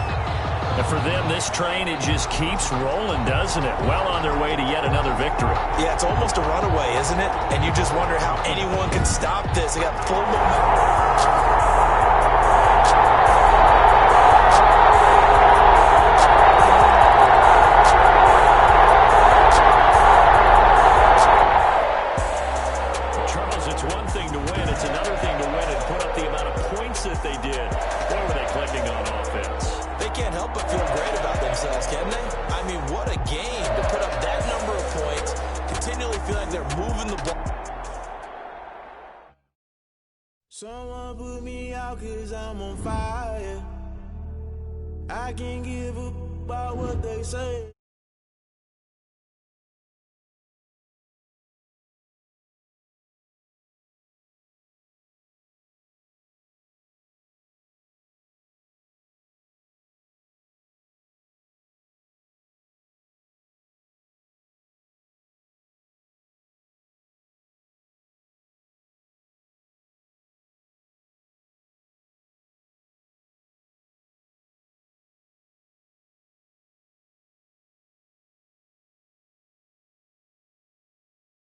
And for them, this train, it just keeps rolling, doesn't it? Well on their way to yet another victory. Yeah, it's almost a runaway, isn't it? And you just wonder how anyone can stop this. They got full momentum. It's another thing to win and put up the amount of points that they did. Boy, were they clicking on offense. I'm on fire. I can't give up about what they say.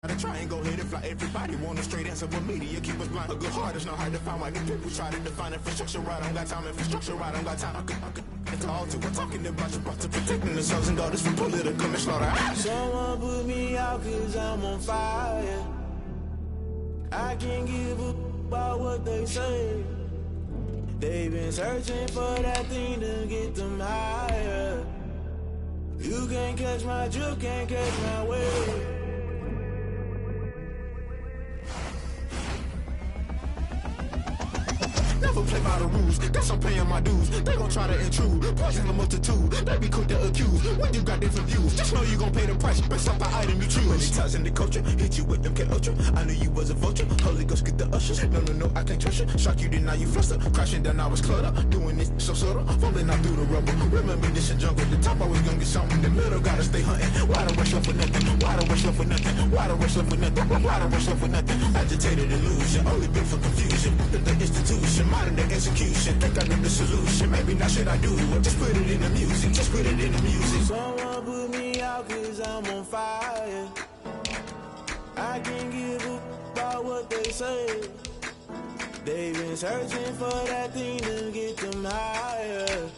I try and go ahead and fly. Everybody want a straight answer, but media keep us blind. A good heart is not hard to find. Why these people try to define infrastructure right? I don't got time. Infrastructure right, I don't got time. I could all to. We're talking about you, about to protecting the sons and daughters from political and slaughter. Someone put me out 'cause I'm on fire. I can't give up about what they say. They've been searching for that thing to get them higher. You can't catch my drift, can't catch my wave. Never play by the rules, guess I'm paying my dues. They gon' try to intrude, poison the multitude. They be quick to accuse when you got different views. Just know you gon' pay the price based off the item you choose. Many times in the culture, hit you with them K Ultra. I knew you was a vulture, Holy Ghost get the ushers. No, I can't trust you. Shock you, then now you fluster. Crashing down, I was cluttered. Doing this so subtle, falling out through the rubble. Remember this in jungle, the top always gonna get something. The middle gotta stay hunting. Why the rush left for nothing? Why the rush left for nothing? Why the rush left for nothing? Why the rush left for nothing? Agitated illusion, only built for confusion. The institution, modern day execution. Think I know the solution. Maybe not should I do it? Just put it in the music. Just put it in the music. Someone put me out 'cause I'm on fire. I can't give up about what they say. They've been searching for that thing to get them higher.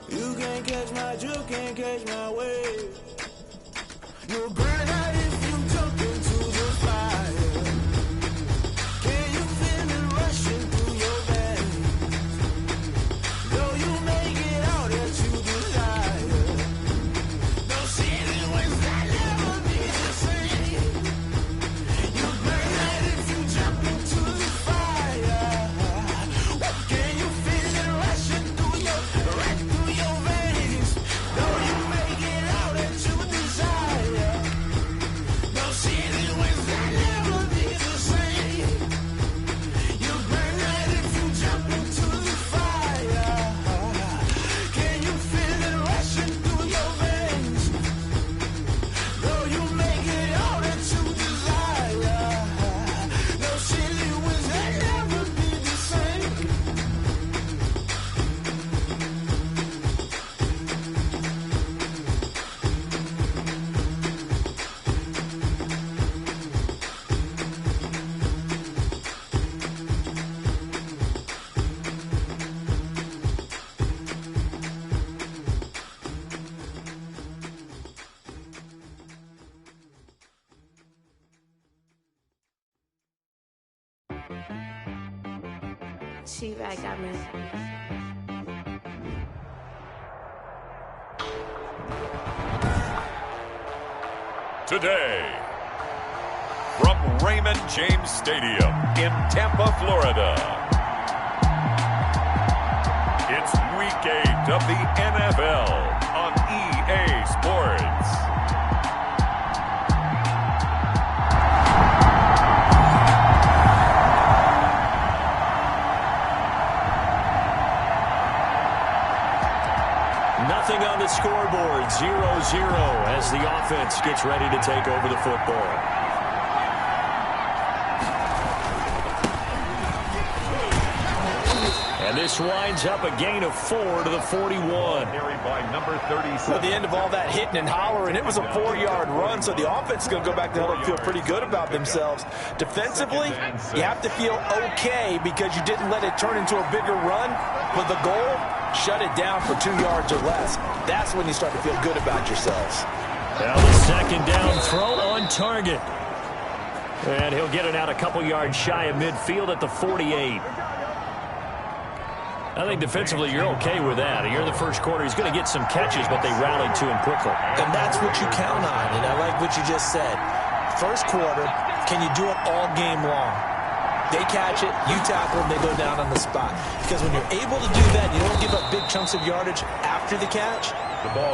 You can't catch my drift, can't catch my wave. You'll burn out if you jump into the fire. Can you feel it rushing through your veins? Though you make it out that you desire. No city was that never be the same. You burn out if you jump into the fire. Can you feel it rushing through your veins? Though you make it out that you desire. No city was that never be the same. You burn out if you jump into the fire. Can you feel it rushing through your veins? Though you make it out that you desire. No city was that never be the same. She-Bag got me. Today, from Raymond James Stadium in Tampa, Florida, it's Week 8 of the NFL on EA Sports. Nothing on the scoreboard, 0-0 as the offense gets ready to take over the football. And this winds up a gain of 4 to the 41. Carried by number 36. At the end of all that hitting and hollering, it was a 4-yard run, so the offense is going to go back to hell and feel pretty good about themselves. Defensively, you have to feel okay because you didn't let it turn into a bigger run, but the goal, shut it down for 2 yards or less. That's when you start to feel good about yourselves. Now the second down throw on target. And he'll get it out a couple yards shy of midfield at the 48. I think defensively you're okay with that. Here in the first quarter, he's going to get some catches, but they rallied to him quickly. And that's what you count on, and I like what you just said. First quarter, can you do it all game long? They catch it, you tackle them, they go down on the spot. Because when you're able to do that, you don't give up big chunks of yardage after the catch.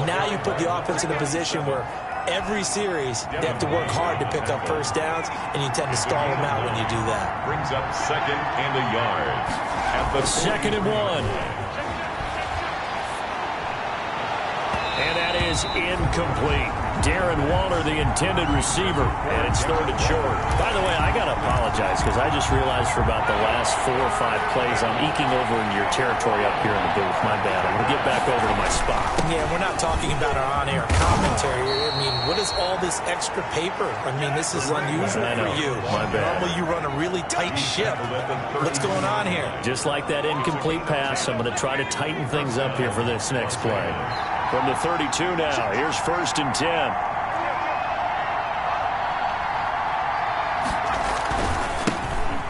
Now you put the offense in a position where every series they have to work hard to pick up first downs, and you tend to stall them out when you do that. Brings up 2nd and a yard. At the 2nd and 1. And that is incomplete. Darren Waller, the intended receiver, and it's 3rd and short. By the way, I got to apologize because I just realized for about the last 4 or 5 plays, I'm eking over into your territory up here in the booth. My bad. I'm going to get back over to my spot. Yeah, we're not talking about our on-air commentary. I mean, what is all this extra paper? I mean, this is unusual for you. My bad. Normally you run a really tight ship. What's going on here? Just like that incomplete pass, I'm going to try to tighten things up here for this next play. From the 32 now, here's 1st and 10.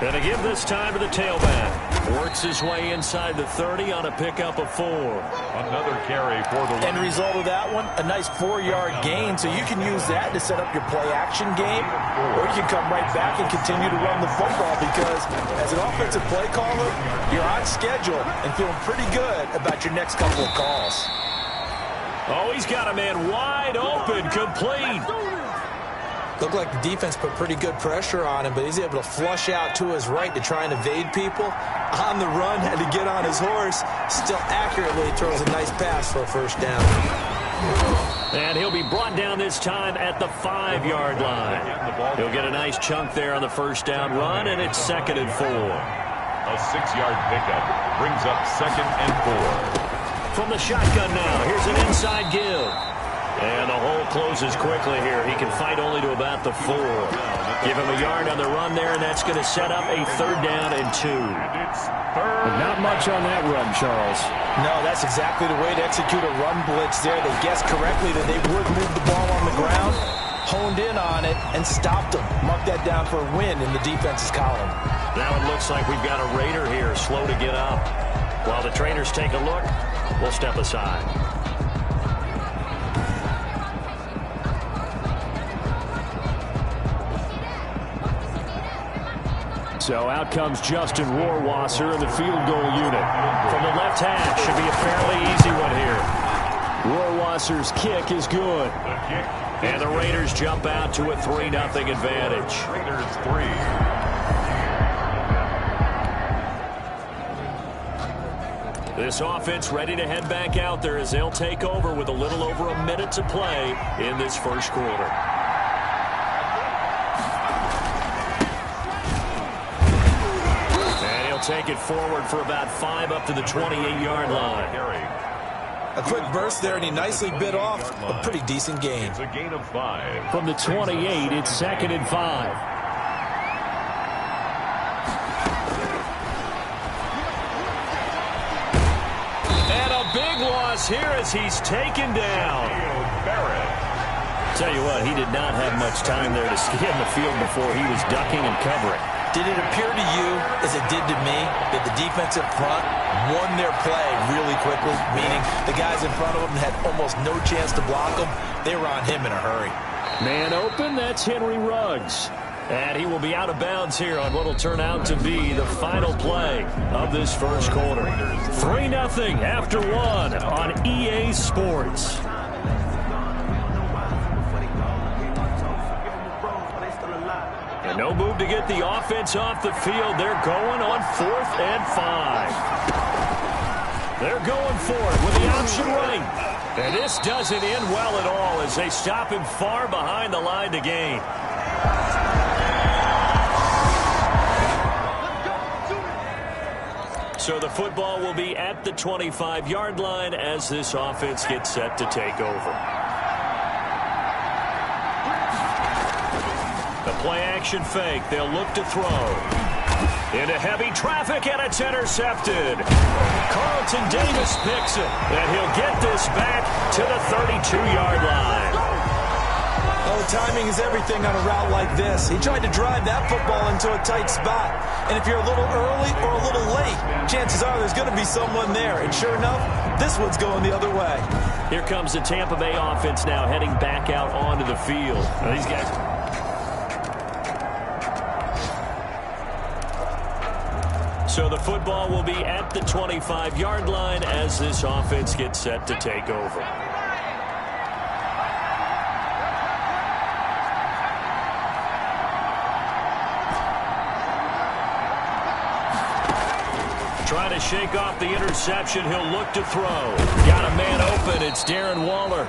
And to give this time to the tailback. Works his way inside the 30 on a pickup of 4. Another carry for the End result of that one, a nice 4-yard gain, so you can use that to set up your play-action game, or you can come right back and continue to run the football because as an offensive play caller, you're on schedule and feeling pretty good about your next couple of calls. Oh, he's got a man wide open, complete. Looked like the defense put pretty good pressure on him, but he's able to flush out to his right to try and evade people. On the run, had to get on his horse. Still accurately throws a nice pass for a 1st down. And he'll be brought down this time at the 5-yard line. He'll get a nice chunk there on the 1st down run, and it's 2nd and 4. A 6-yard pickup brings up 2nd and 4. From the shotgun now, here's an inside give. And the hole closes quickly here. He can fight only to about the 4. Give him a yard on the run there, and that's going to set up a 3rd down and 2. Not much on that run, Charles. No, that's exactly the way to execute a run blitz there. They guessed correctly that they would move the ball on the ground, honed in on it, and stopped them. Mark that down for a win in the defense's column. Now it looks like we've got a Raider here, slow to get up. While the trainers take a look, we'll step aside. So out comes Justin Rohrwasser in the field goal unit. From the left hash, should be a fairly easy one here. Rohrwasser's kick is good. And the Raiders jump out to a 3-0 advantage. Raiders 3. This offense ready to head back out there as they'll take over with a little over a minute to play in this 1st quarter. And he'll take it forward for about 5 up to the 28-yard line. A quick burst there, and he nicely bit off a pretty decent gain. It's a gain of 5. From the 28, it's 2nd and 5. Big loss here as he's taken down. Tell you what, he did not have much time there to scan the field before he was ducking and covering. Did it appear to you, as it did to me, that the defensive front won their play really quickly? Meaning the guys in front of him had almost no chance to block him. They were on him in a hurry. Man open, that's Henry Ruggs. And he will be out of bounds here on what will turn out to be the final play of this 1st quarter. 3-0 after 1 on EA Sports. And no move to get the offense off the field. They're going on 4th and 5. They're going for it with the option right. And this doesn't end well at all as they stop him far behind the line to gain. So the football will be at the 25-yard line as this offense gets set to take over. The play-action fake. They'll look to throw. Into heavy traffic, and it's intercepted. Carlton Davis picks it, and he'll get this back to the 32-yard line. Oh, timing is everything on a route like this. He tried to drive that football into a tight spot. And if you're a little early or a little late, chances are there's going to be someone there. And sure enough, this one's going the other way. Here comes the Tampa Bay offense now heading back out onto the field. Now, these guys... So the football will be at the 25-yard line as this offense gets set to take over. Trying to shake off the interception. He'll look to throw. Got a man open. It's Darren Waller.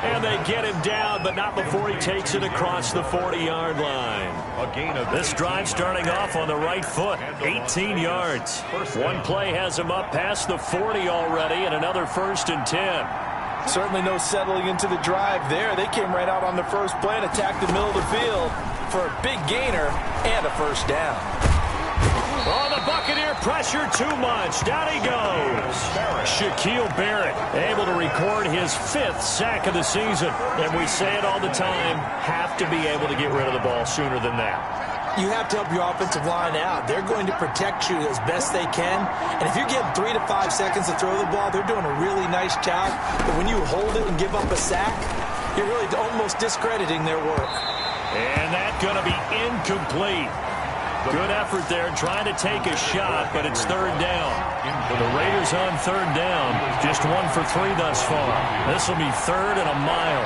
And they get him down, but not before he takes it across the 40-yard line. This drive starting off on the right foot. 18 yards. One play has him up past the 40 already, and another 1st and 10. Certainly no settling into the drive there. They came right out on the first play and attacked the middle of the field for a big gainer and a first down. Oh, the Buccaneer pressure too much. Down he goes. Shaquille Barrett able to record his 5th sack of the season. And we say it all the time, have to be able to get rid of the ball sooner than that. You have to help your offensive line out. They're going to protect you as best they can. And if you're getting 3 to 5 seconds to throw the ball, they're doing a really nice job. But when you hold it and give up a sack, you're really almost discrediting their work. And that's going to be incomplete. Good effort there, trying to take a shot, but it's 3rd down. For the Raiders on 3rd down, just 1 for 3 thus far. This will be 3rd and a mile.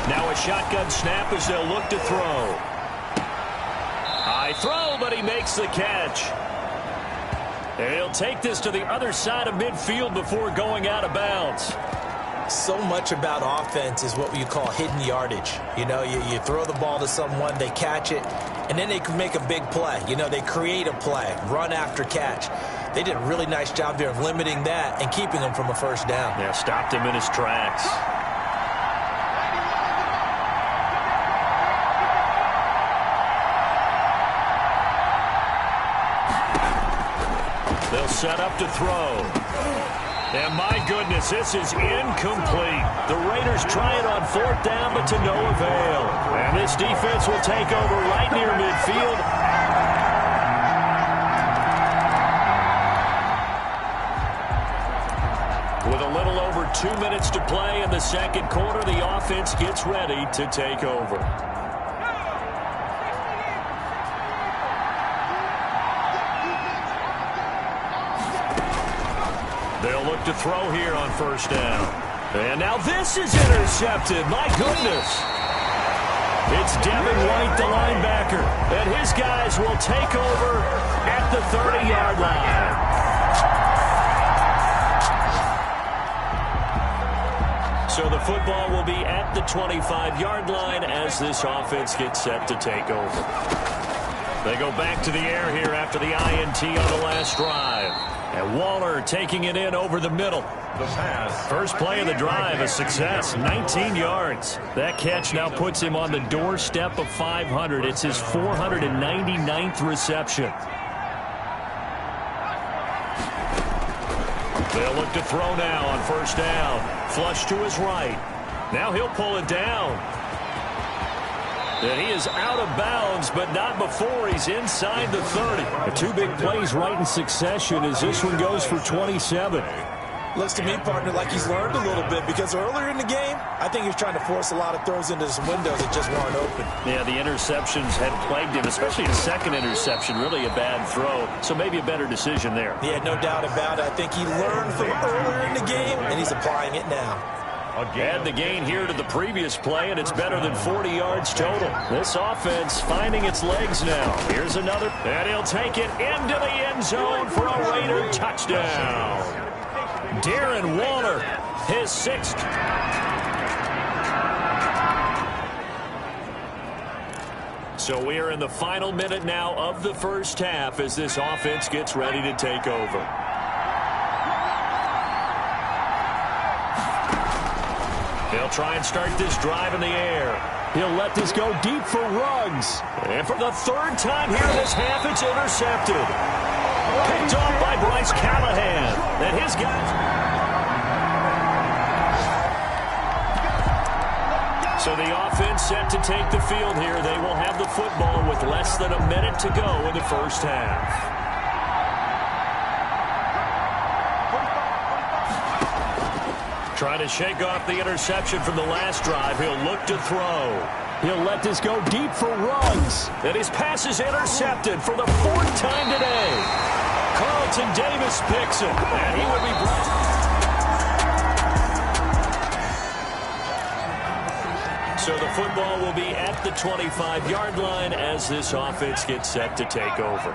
Now a shotgun snap as they'll look to throw. High throw, but he makes the catch. And he'll take this to the other side of midfield before going out of bounds. So much about offense is what you call hidden yardage. You know, you throw the ball to someone, they catch it, and then they can make a big play. You know, they create a play, run after catch. They did a really nice job there of limiting that and keeping him from a first down. Yeah, stopped him in his tracks. They'll set up to throw. And my goodness, this is incomplete. The Raiders try it on 4th down, but to no avail. And this defense will take over right near midfield. With a little over 2 minutes to play in the second quarter, the offense gets ready to take over. They'll look to throw here on 1st down. And now this is intercepted. My goodness. It's Devin White, the linebacker. And his guys will take over at the 30-yard line. So the football will be at the 25-yard line as this offense gets set to take over. They go back to the air here after the INT on the last drive. And Waller taking it in over the middle. The pass. First play of the drive, a success, 19 yards. That catch now puts him on the doorstep of 500. It's his 499th reception. They'll look to throw now on 1st down. Flush to his right. Now he'll pull it down. And he is out of bounds, but not before he's inside the 30. The 2 big plays right in succession as this one goes for 27. Looks to me, partner, like he's learned a little bit because earlier in the game, I think he was trying to force a lot of throws into some windows that just weren't open. Yeah, the interceptions had plagued him, especially the second interception, really a bad throw. So maybe a better decision there. Yeah, no doubt about it. I think he learned from earlier in the game, and he's applying it now. Add the gain here to the previous play, and it's better than 40 yards total. This offense finding its legs now. Here's another, and he'll take it into the end zone for a Raider touchdown. Darren Waller, his 6th. So we are in the final minute now of the first half as this offense gets ready to take over. They'll try and start this drive in the air. He'll let this go deep for Ruggs. And for the 3rd time here in this half, it's intercepted. Picked off by Bryce Callahan. And his guys. So the offense set to take the field here. They will have the football with less than a minute to go in the first half. Trying to shake off the interception from the last drive. He'll look to throw. He'll let this go deep for Ruggs. And his pass is intercepted for the 4th time today. Carlton Davis picks it. And he would be brought. So the football will be at the 25-yard line as this offense gets set to take over.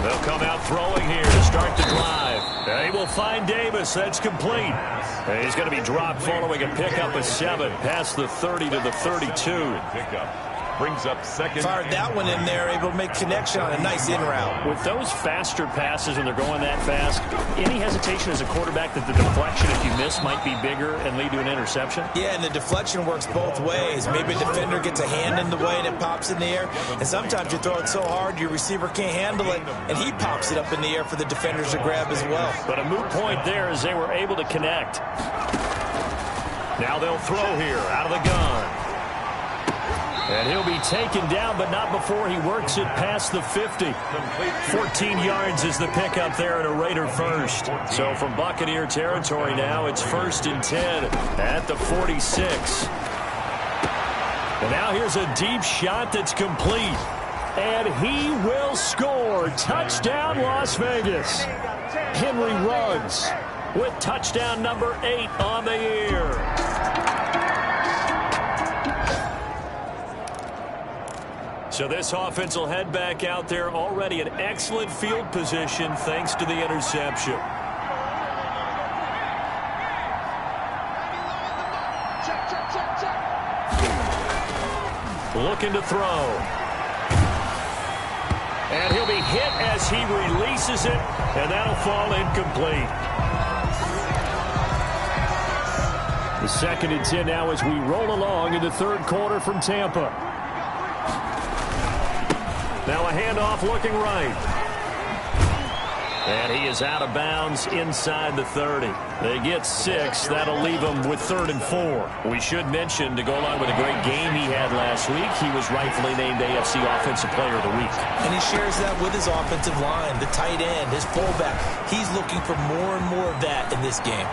They'll come out throwing here to start the drive. They will find Davis. That's complete. And he's going to be dropped following a pickup of 7 past the 30 to the 32. Pickup brings up second. Fired that one in there, able to make connection on a nice in route. With those faster passes when they're going that fast, any hesitation as a quarterback that the deflection, if you miss, might be bigger and lead to an interception? Yeah, and the deflection works both ways. Maybe a defender gets a hand in the way and it pops in the air. And sometimes you throw it so hard your receiver can't handle it, and he pops it up in the air for the defenders to grab as well. But a moot point there as they were able to connect. Now they'll throw here out of the gun. And he'll be taken down, but not before he works it past the 50. 14 yards is the pickup there and a Raider first. So from Buccaneer territory now, it's 1st and 10 at the 46. And now here's a deep shot that's complete. And he will score. Touchdown, Las Vegas. Henry Ruggs with touchdown number 8 on the year. So this offense will head back out there already in excellent field position thanks to the interception. Looking to throw. And he'll be hit as he releases it, and that'll fall incomplete. The 2nd and 10 now as we roll along in the 3rd quarter from Tampa. Now a handoff looking right. And he is out of bounds inside the 30. They get 6. That'll leave them with 3rd and 4. We should mention, to go along with a great game he had last week, he was rightfully named AFC Offensive Player of the Week. And he shares that with his offensive line, the tight end, his fullback. He's looking for more and more of that in this game.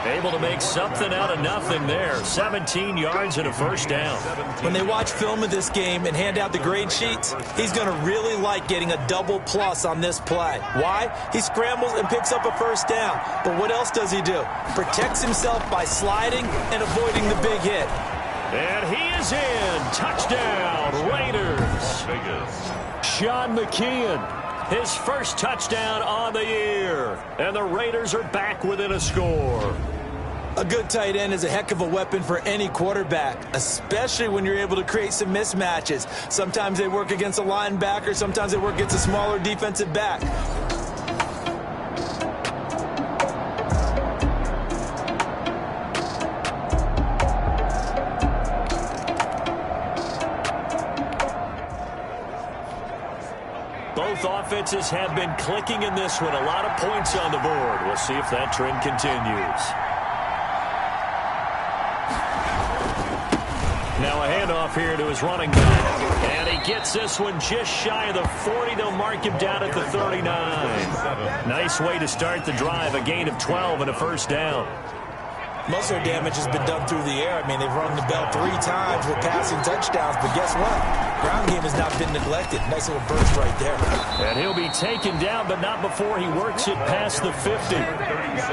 Able to make something out of nothing there. 17 yards and a 1st down. When they watch film of this game and hand out the grade sheets, he's going to really like getting a double plus on this play. Why? He scrambles and picks up a 1st down. But what else does he do? Protects himself by sliding and avoiding the big hit. And he is in. Touchdown, Raiders. Sean McKeon, his first touchdown on the year. And the Raiders are back within a score. A good tight end is a heck of a weapon for any quarterback, especially when you're able to create some mismatches. Sometimes they work against a linebacker, sometimes they work against a smaller defensive back. Both offenses have been clicking in this one. A lot of points on the board. We'll see if that trend continues. Now a handoff here to his running back. And he gets this one just shy of the 40. They'll mark him down at the 39. Nice way to start the drive. A gain of 12 and a 1st down. Most of their damage has been done through the air. I mean, they've rung the bell 3 times with passing touchdowns, but guess what? Ground game has not been neglected. Nice little burst right there. And he'll be taken down, but not before he works it past the 50.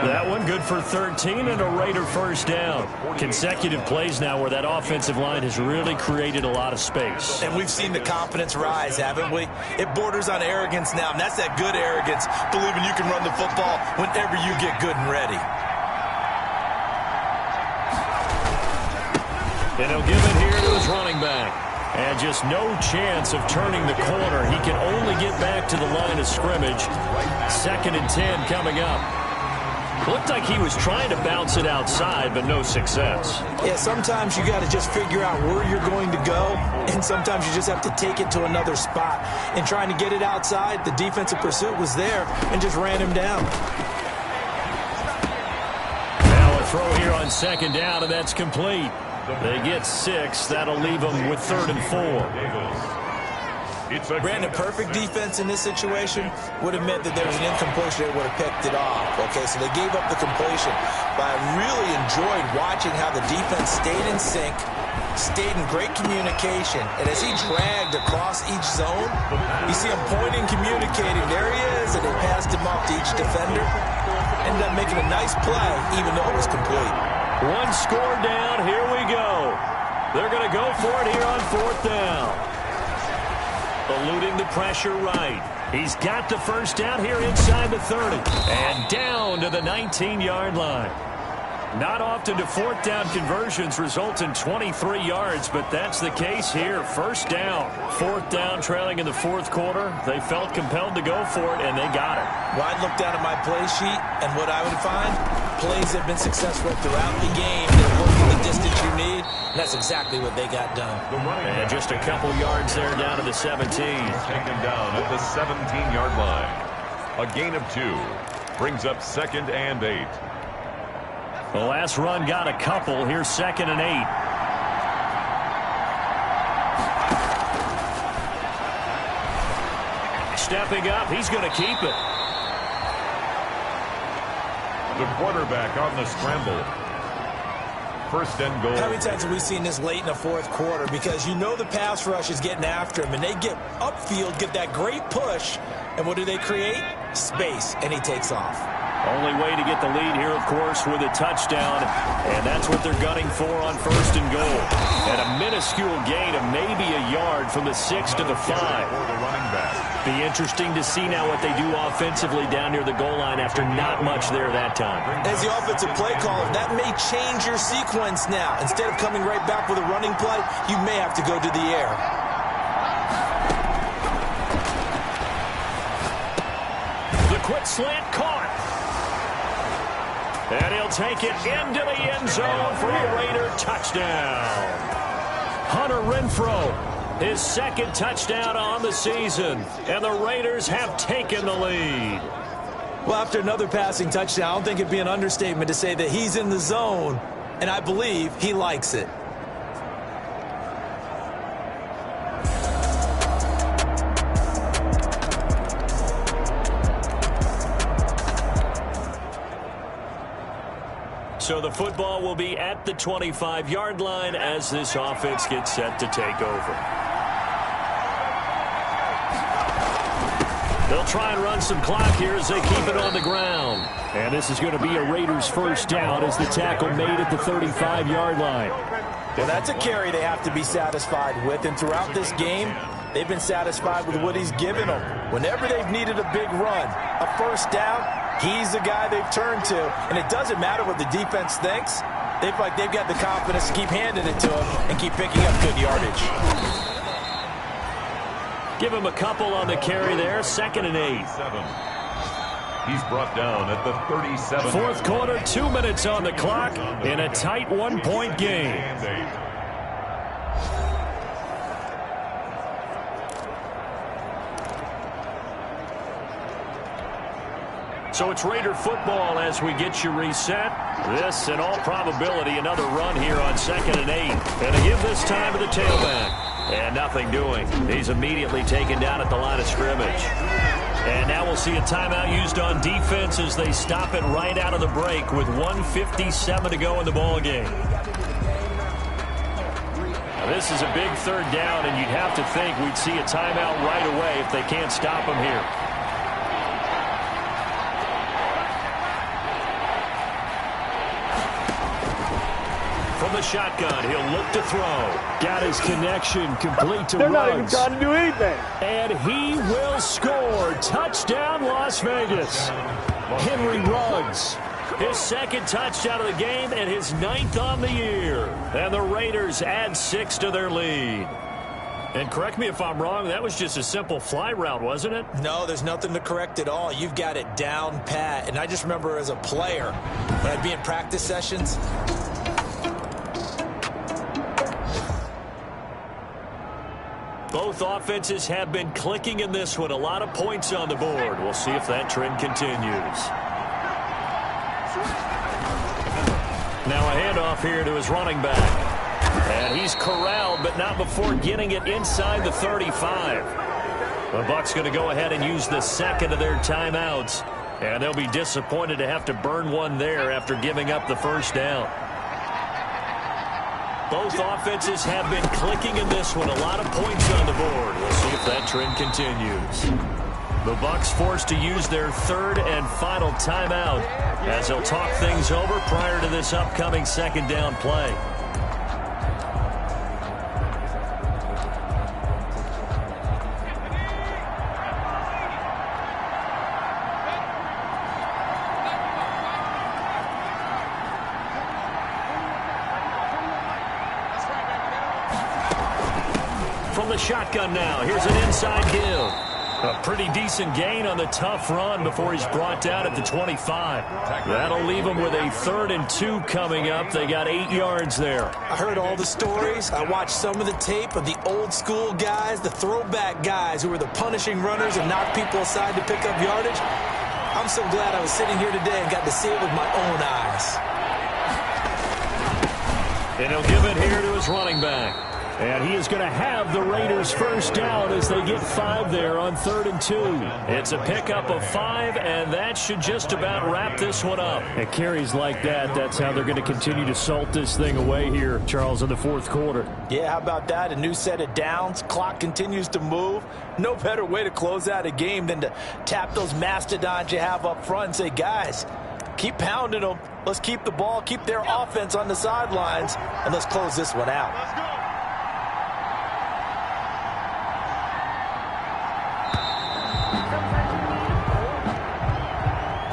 That one good for 13 and a Raider 1st down. Consecutive plays now where that offensive line has really created a lot of space. And we've seen the confidence rise, haven't we? It borders on arrogance now, and that's that good arrogance, believing you can run the football whenever you get good and ready. And he'll give it here to his running back. And just no chance of turning the corner. He can only get back to the line of scrimmage. 2nd and 10 coming up. Looked like he was trying to bounce it outside, but no success. Yeah, sometimes you got to just figure out where you're going to go, and sometimes you just have to take it to another spot. And trying to get it outside, the defensive pursuit was there and just ran him down. Now a throw here on 2nd down, and that's complete. They get 6. That'll leave them with 3rd and 4. Brandon, perfect defense in this situation would have meant that there was an incompletion. They would have picked it off. Okay, so they gave up the completion. But I really enjoyed watching how the defense stayed in sync, stayed in great communication. And as he dragged across each zone, you see him pointing, communicating. There he is, and they passed him off to each defender. Ended up making a nice play, even though it was complete. One score down. Here we go. They're going to go for it here on 4th down. Eluding the pressure right. He's got the first down here inside the 30. And down to the 19-yard line. Not often do 4th down conversions result in 23 yards, but that's the case here. First down. 4th down, trailing in the 4th quarter. They felt compelled to go for it, and they got it. Well, I'd look down at my play sheet, and what I would find, plays have been successful throughout the game. They're working the distance you need, and that's exactly what they got done. And just a couple yards there down to the 17. Taken down at the 17-yard line. A gain of 2. Brings up 2nd and 8. The last run got a couple. Here's 2nd and 8. Stepping up, he's going to keep it. The quarterback on the scramble. 1st and goal. How many times have we seen this late in the 4th quarter? Because you know the pass rush is getting after him, and they get upfield, get that great push, and what do they create? Space, and he takes off. Only way to get the lead here, of course, with a touchdown, and that's what they're gunning for on 1st and goal. And a minuscule gain of maybe a yard from the 6 to the 5. Be interesting to see now what they do offensively down near the goal line after not much there that time. As the offensive play caller, that may change your sequence now. Instead of coming right back with a running play, you may have to go to the air. The quick slant caught. And he'll take it into the end zone for a Raider touchdown. Hunter Renfrow, his 2nd touchdown on the season. And the Raiders have taken the lead. Well, after another passing touchdown, I don't think it'd be an understatement to say that he's in the zone. And I believe he likes it. So the football will be at the 25-yard line as this offense gets set to take over. They'll try and run some clock here as they keep it on the ground. And this is going to be a Raiders first down as the tackle made at the 35-yard line. Well, that's a carry they have to be satisfied with. And throughout this game, they've been satisfied with what he's given them. Whenever they've needed a big run, a first down, he's the guy they've turned to. And it doesn't matter what the defense thinks. They feel like they've got the confidence to keep handing it to him and keep picking up good yardage. Give him a couple on the carry there. 2nd and 8. He's brought down at the 37. 4th quarter, 2 minutes on the clock in a tight one-point game. So it's Raider football as we get you reset. This, in all probability, another run here on 2nd and 8. And to give this time to the tailback. And nothing doing. He's immediately taken down at the line of scrimmage. And now we'll see a timeout used on defense as they stop it right out of the break with 1:57 to go in the ball game. Now this is a big 3rd down, and you'd have to think we'd see a timeout right away if they can't stop him here. From the shotgun, he'll look to throw. Got his connection complete to Ruggs. They're not even trying to do anything. And he will score. Touchdown, Las Vegas. Henry Ruggs. His 2nd touchdown of the game and his 9th on the year. And the Raiders add 6 to their lead. And correct me if I'm wrong, that was just a simple fly route, wasn't it? No, there's nothing to correct at all. You've got it down pat. And I just remember as a player, when I'd be in practice sessions, both offenses have been clicking in this one. A lot of points on the board. We'll see if that trend continues. Now a handoff here to his running back. And he's corralled, but not before getting it inside the 35. The Bucs going to go ahead and use the second of their timeouts. And they'll be disappointed to have to burn one there after giving up the first down. Both offenses have been clicking in this one. A lot of points on the board. We'll see if that trend continues. The Bucs forced to use their third and final timeout as they'll talk things over prior to this upcoming second down play. From the shotgun now, here's an inside give. A pretty decent gain on the tough run before he's brought down at the 25. That'll leave him with a 3rd and 2 coming up. They got 8 yards there. I heard all the stories. I watched some of the tape of the old school guys, the throwback guys who were the punishing runners and knocked people aside to pick up yardage. I'm so glad I was sitting here today and got to see it with my own eyes. And he'll give it here to his running back. And he is going to have the Raiders first down as they get 5 there on 3rd and 2. It's a pickup of 5, and that should just about wrap this one up. At carries like that, that's how they're going to continue to salt this thing away here, Charles, in the 4th quarter. Yeah, how about that? A new set of downs. Clock continues to move. No better way to close out a game than to tap those mastodons you have up front and say, guys, keep pounding them. Let's keep the ball, keep their offense on the sidelines, and let's close this one out. Let's go.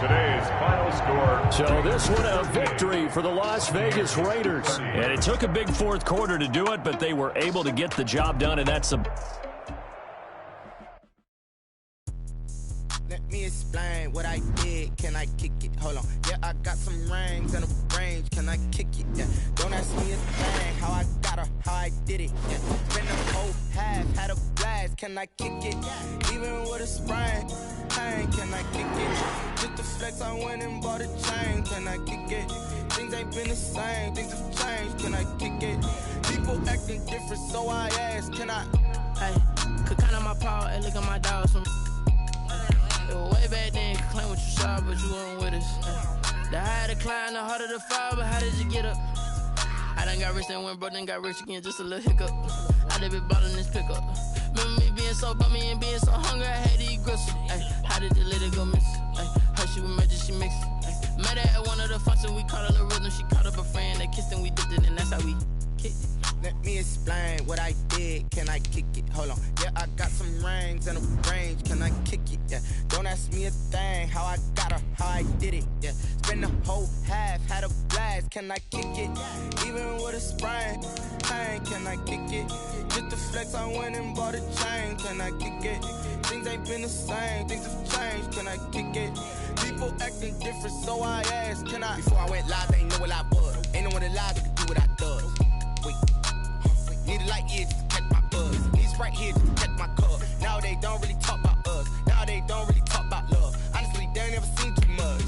Today's final score. So this one a victory for the Las Vegas Raiders. And it took a big 4th quarter to do it, but they were able to get the job done, and that's a... Let me explain what I did. Can I kick it? Hold on. Yeah, I got some rings and a range. Can I kick it? Yeah. Don't ask me a thing. How I got her, how I did it. Yeah. Spend the whole half, had a blast. Can I kick it? Even with a sprain. Can I kick it? Just the flex, I went and bought a chain. Can I kick it? Things ain't been the same. Things have changed. Can I kick it? People acting different, so I asked. Can I? Hey, could count on my power and look at my dogs from. Way back then, you claim what you saw, but you weren't with us. The higher the climb, the harder the fall, but how did you get up? I done got rich and went broke, then got rich again, just a little hiccup. I done been ballin' this pickup. Remember me being so bummy and being so hungry, I had to eat gristle. How did you let it go miss? Her she was magic, she mixed. Met her at one of the functions, we caught her the rhythm. She caught up a friend, they kissed and we dipped it, and that's how we kicked it. Let me explain what I did. Can I kick it? Hold on. Yeah, I got some rings and a range. Can I kick it? Yeah. Don't ask me a thing. How I got her, how I did it. Yeah. Spend the whole half, had a blast. Can I kick it? Even with a sprain. Can I kick it? Just the flex, I went and bought a chain. Can I kick it? Things ain't been the same. Things have changed. Can I kick it? People acting different, so I asked. Can I? Before I went live, they ain't know what I was. Ain't no one alive that could do what I does. Wait. Need a light here just to catch my buzz. Need Sprite here just to catch my cup. Now they don't really talk about us. Now they don't really talk about love. Honestly, they ain't never seen too much.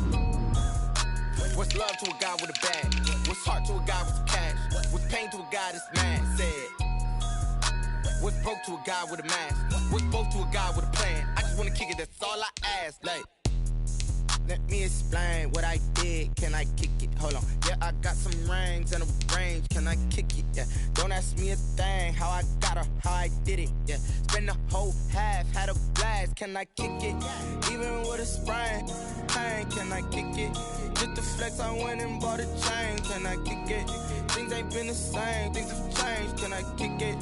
What's love to a guy with a bag? What's heart to a guy with some cash? What's pain to a guy that's mad? Said. What's broke to a guy with a mask? What's both to a guy with a plan? I just wanna kick it, that's all I ask. Like, let me explain what I did. Can I kick it? Hold on. Yeah, I got some rings and a range. Can I kick it? Yeah. Don't ask me a thing. How I got her, how I did it. Yeah. Spend the whole half, had a blast. Can I kick it? Even with a sprain. Can I kick it? Just the flex, I went and bought a chain. Can I kick it? Things ain't been the same. Things have changed. Can I kick it?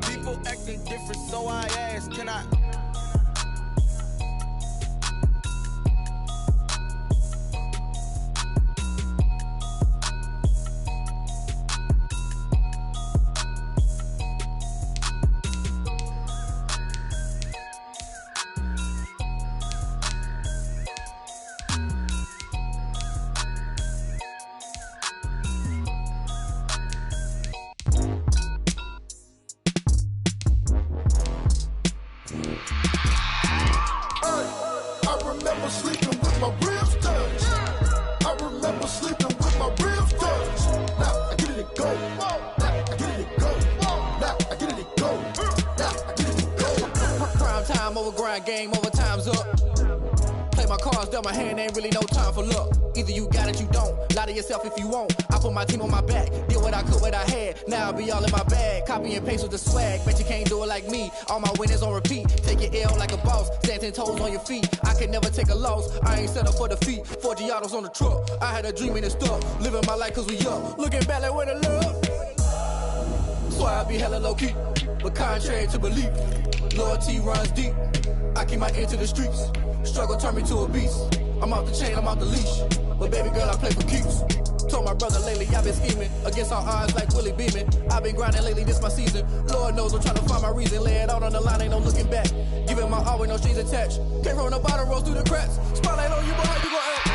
People acting different, so I asked. Can I? Time over grind, game over, time's up. Play my cards, dealt my hand, ain't really no time for luck. Either you got it, you don't. Lie to yourself if you won't. I put my team on my back, did what I could, what I had. Now I'll be all in my bag, copy and paste with the swag. Bet you can't do it like me, all my winners on repeat. Take your L like a boss, stand 10 toes on your feet. I can never take a loss, I ain't set up for defeat. 4 Giottos on the truck, I had a dream and it stuck. Living my life cause we up, looking back like where the love. So I be hella low key, but contrary to belief, loyalty runs deep. I keep my ear to the streets. Struggle turned me to a beast. I'm off the chain, I'm off the leash. But baby girl, I play for keeps. Told my brother lately, I've been scheming against all odds like Willie Beeman. I've been grinding lately, this my season. Lord knows I'm trying to find my reason. Lay it out on the line, ain't no looking back. Giving my all with no strings attached. Came from the bottom, rose through the cracks. Spotlight on you, boy, how you gon' act?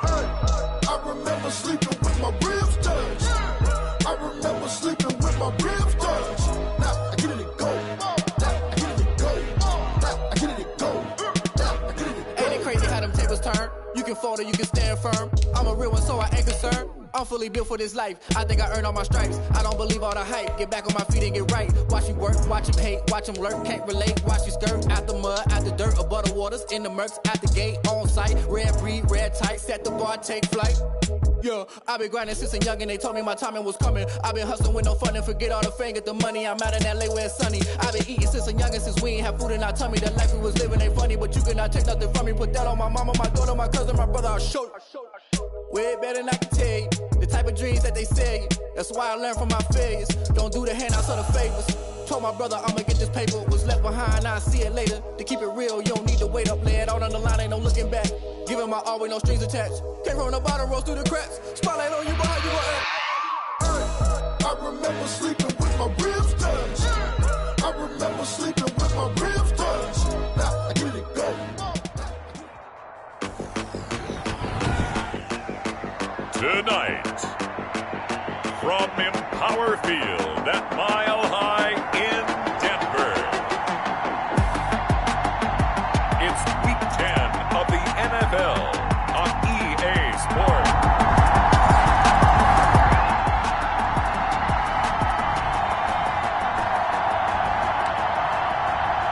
Hey, I remember sleeping with my ribs touched. I remember sleeping with my ribs touched. Now I get it and go. Now I get it and go. Now I get it and go. Now I get it and go. Ain't it crazy how them tables turn? You can fold or you can stand firm. I'm a real one, so I ain't concerned. I'm fully built for this life. I think I earned all my stripes. I don't believe all the hype. Get back on my feet and get right. Watch you work, watch him hate, watch him lurk. Can't relate, watch you skirt. Out the mud, out the dirt, above the waters, in the murks, at the gate, on site. Red breed, red tight, set the bar, take flight. Yeah, I been grinding since a youngin', they told me my timing was coming. I been hustling with no fun and forget all the fame, get the money. I'm out in LA where it's sunny. I been eating since a youngin', since we ain't have food in our tummy. The life we was living ain't funny, but you cannot take nothing from me. Put that on my mama, my daughter, my cousin, my brother, I'll show you. Way better than I can tell you. The type of dreams that they sell you. That's why I learned from my failures. Don't do the handouts or the favors. Told my brother I'ma get this paper. Was left behind, I'll see it later. To keep it real, you don't need to wait up. Lay it out on the line, ain't no looking back. Giving my all with no strings attached. Came from the bottom, rose through the cracks. Spotlight on you, but how you gon' act? I remember sleeping with my ribs touched. I remember sleeping with my ribs touched. Now I get it and go. Tonight, from Empower Field at Mile High in Denver, it's Week 10 of the NFL on EA Sports.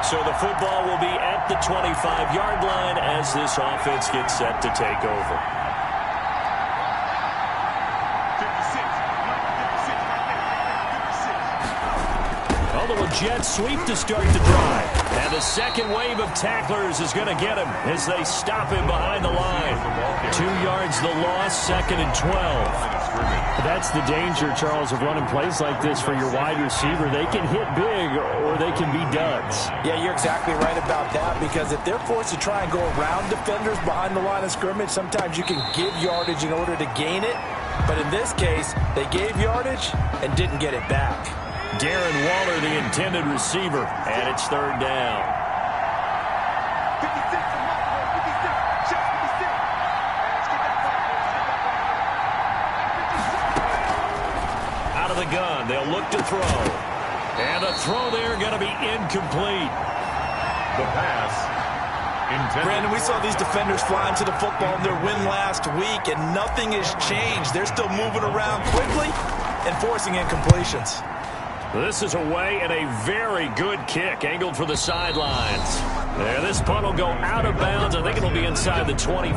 So the football will be at the 25-yard line as this offense gets set to take over. A jet sweep to start the drive. And the second wave of tacklers is going to get him as they stop him behind the line. 2 yards the loss, 2nd and 12. That's the danger, Charles, of running plays like this for your wide receiver. They can hit big or they can be duds. Yeah, you're exactly right about that, because if they're forced to try and go around defenders behind the line of scrimmage, sometimes you can give yardage in order to gain it. But in this case, they gave yardage and didn't get it back. Darren Waller, the intended receiver, and it's 3rd down. Out of the gun, they'll look to throw. And the throw there going to be incomplete. The pass intended. Brandon, we saw these defenders flying to the football in their win last week, and nothing has changed. They're still moving around quickly and forcing incompletions. This is away and a very good kick, angled for the sidelines. There, this punt will go out of bounds. I think it'll be inside the 20.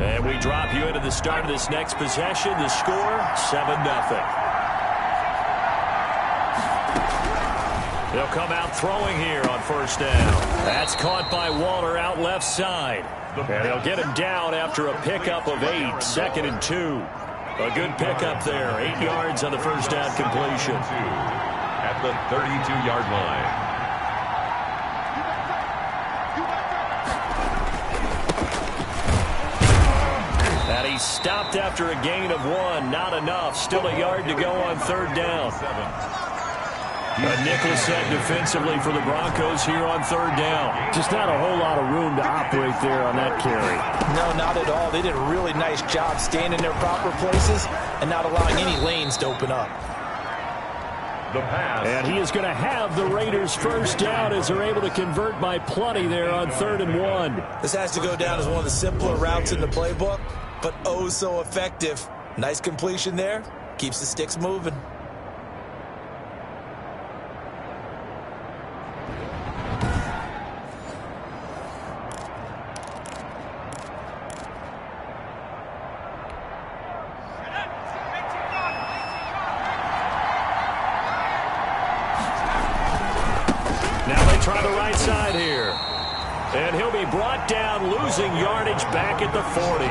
And we drop you into the start of this next possession. The score, 7-0. They'll come out throwing here on 1st down. That's caught by Waller out left side. And they'll get him down after a pickup of 8, 2nd and 2. A good pickup there, 8 yards on the 1st down completion. At the 32-yard line. And he stopped after a gain of 1, not enough. Still a yard to go on 3rd down. A nickel set defensively for the Broncos here on 3rd down. Just not a whole lot of room to operate there on that carry. No, not at all. They did a really nice job staying in their proper places and not allowing any lanes to open up. The pass. And he is going to have the Raiders 1st down as they're able to convert by plenty there on 3rd and 1. This has to go down as one of the simpler routes in the playbook, but oh so effective. Nice completion there. Keeps the sticks moving. try the right side here. And he'll be brought down, losing yardage back at the 40.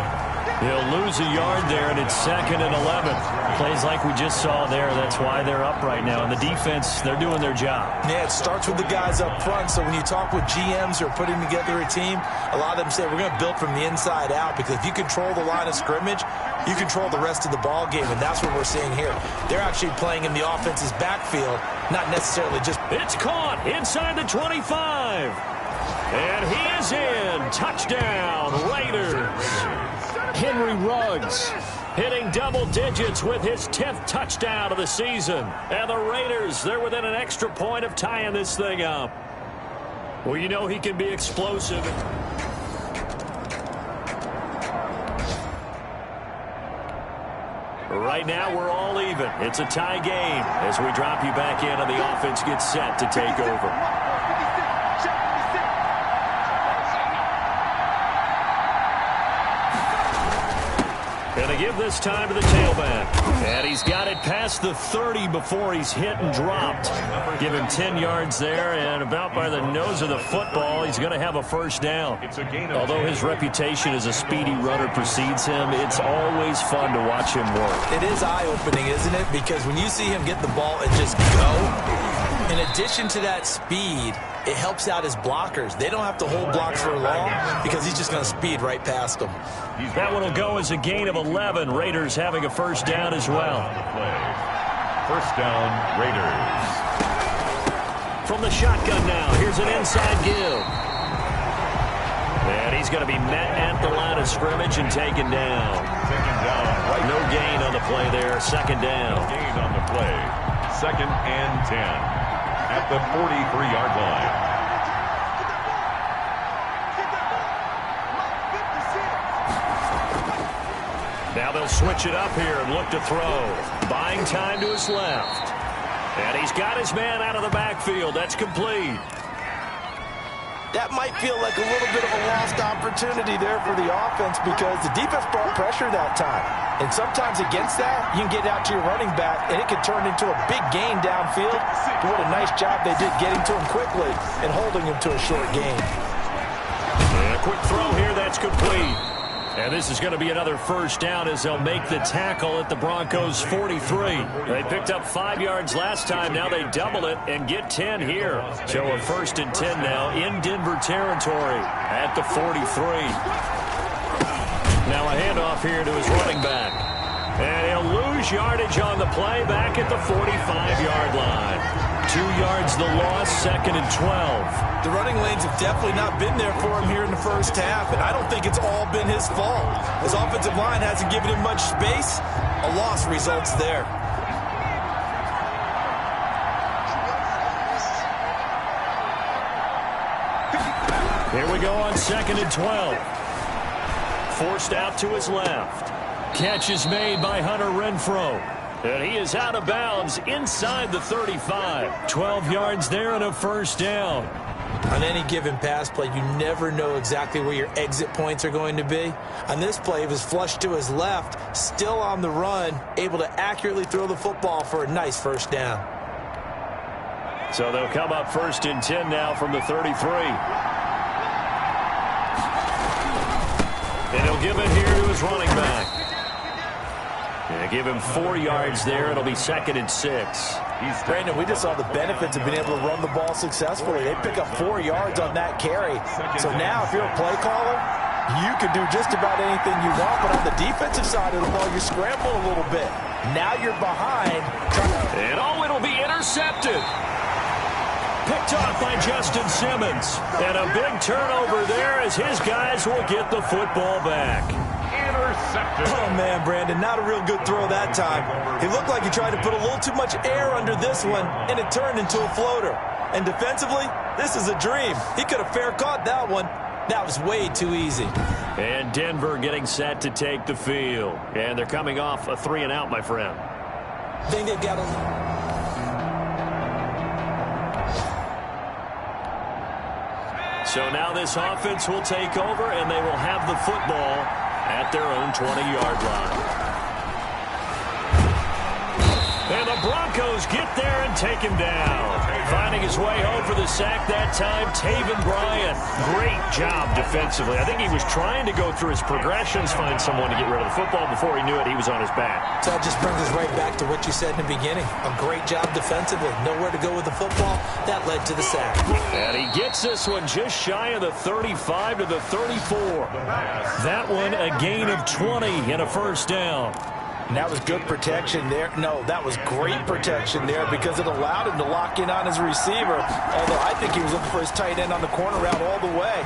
He'll lose a yard there, and it's 2nd and 11. Plays like we just saw there. That's why they're up right now. And the defense, they're doing their job. Yeah, it starts with the guys up front. So when you talk with GMs who are putting together a team, a lot of them say we're going to build from the inside out, because if you control the line of scrimmage, you control the rest of the ball game, and that's what we're seeing here. They're actually playing in the offense's backfield, not necessarily just... It's caught inside the 25. And he is in. Touchdown, Raiders. Henry Ruggs hitting double digits with his 10th touchdown of the season. And the Raiders, they're within an extra point of tying this thing up. Well, you know he can be explosive. Right now, we're all even. It's a tie game as we drop you back in and the offense gets set to take over. Going to give this time to the tailback. And he's got it past the 30 before he's hit and dropped. Give him 10 yards there, and about by the nose of the football, he's going to have a first down. Although his reputation as a speedy runner precedes him, it's always fun to watch him work. It is eye-opening, isn't it? Because when you see him get the ball and just go, in addition to that speed, it helps out his blockers. They don't have to hold blocks for long because he's just going to speed right past them. That one will go as a gain of 11. Raiders having a first down as well. First down, Raiders. From the shotgun now, here's an inside give. And he's going to be met at the line of scrimmage and taken down. Right. No gain on the play there. Second down. No gain on the play. 2nd and 10. At the 43-yard line. Now they'll switch it up here and look to throw. Buying time to his left. And he's got his man out of the backfield. That's complete. That might feel like a little bit of a lost opportunity there for the offense because the defense brought pressure that time. And sometimes against that, you can get out to your running back, and it can turn into a big gain downfield. But what a nice job they did getting to him quickly and holding him to a short gain. And a quick throw here, that's complete. And this is going to be another first down as they'll make the tackle at the Broncos' 43. They picked up 5 yards last time. Now they double it and get 10 here. So a 1st and 10 now in Denver territory at the 43. Now a handoff here to his running back. And he'll lose yardage on the play back at the 45-yard line. 2 yards the loss, 2nd and 12. The running lanes have definitely not been there for him here in the first half, and I don't think it's all been his fault. His offensive line hasn't given him much space. A loss results there. Here we go on 2nd and 12. Forced out to his left. Catch is made by Hunter Renfrow. And he is out of bounds inside the 35. 12 yards there and a first down. On any given pass play, you never know exactly where your exit points are going to be. On this play, he was flushed to his left, still on the run, able to accurately throw the football for a nice first down. So they'll come up 1st and 10 now from the 33. And he'll give it here to his running back. Yeah, give him 4 yards there. It'll be 2nd and 6. Brandon, we just saw the benefits of being able to run the ball successfully. They pick up 4 yards on that carry. So now if you're a play caller, you can do just about anything you want. But on the defensive side of the ball, you scramble a little bit. Now you're behind. And it'll be intercepted. Picked off by Justin Simmons. And a big turnover there as his guys will get the football back. Intercepted. Oh, man, Brandon, not a real good throw that time. He looked like he tried to put a little too much air under this one, and it turned into a floater. And defensively, this is a dream. He could have fair caught that one. That was way too easy. And Denver getting set to take the field. And they're coming off a 3-and-out, my friend. I think they've got a... So now this offense will take over, and they will have the football at their own 20-yard line. And the Broncos get there and take him down. Finding his way home for the sack that time, Taven Bryan. Great job defensively. I think he was trying to go through his progressions, find someone to get rid of the football. Before he knew it, he was on his back. So that just brings us right back to what you said in the beginning. A great job defensively. Nowhere to go with the football. That led to the sack. And he gets this one just shy of the 35 to the 34. That one a gain of 20 and a first down. And that was good protection there. No, that was great protection there because it allowed him to lock in on his receiver. Although I think he was looking for his tight end on the corner route all the way.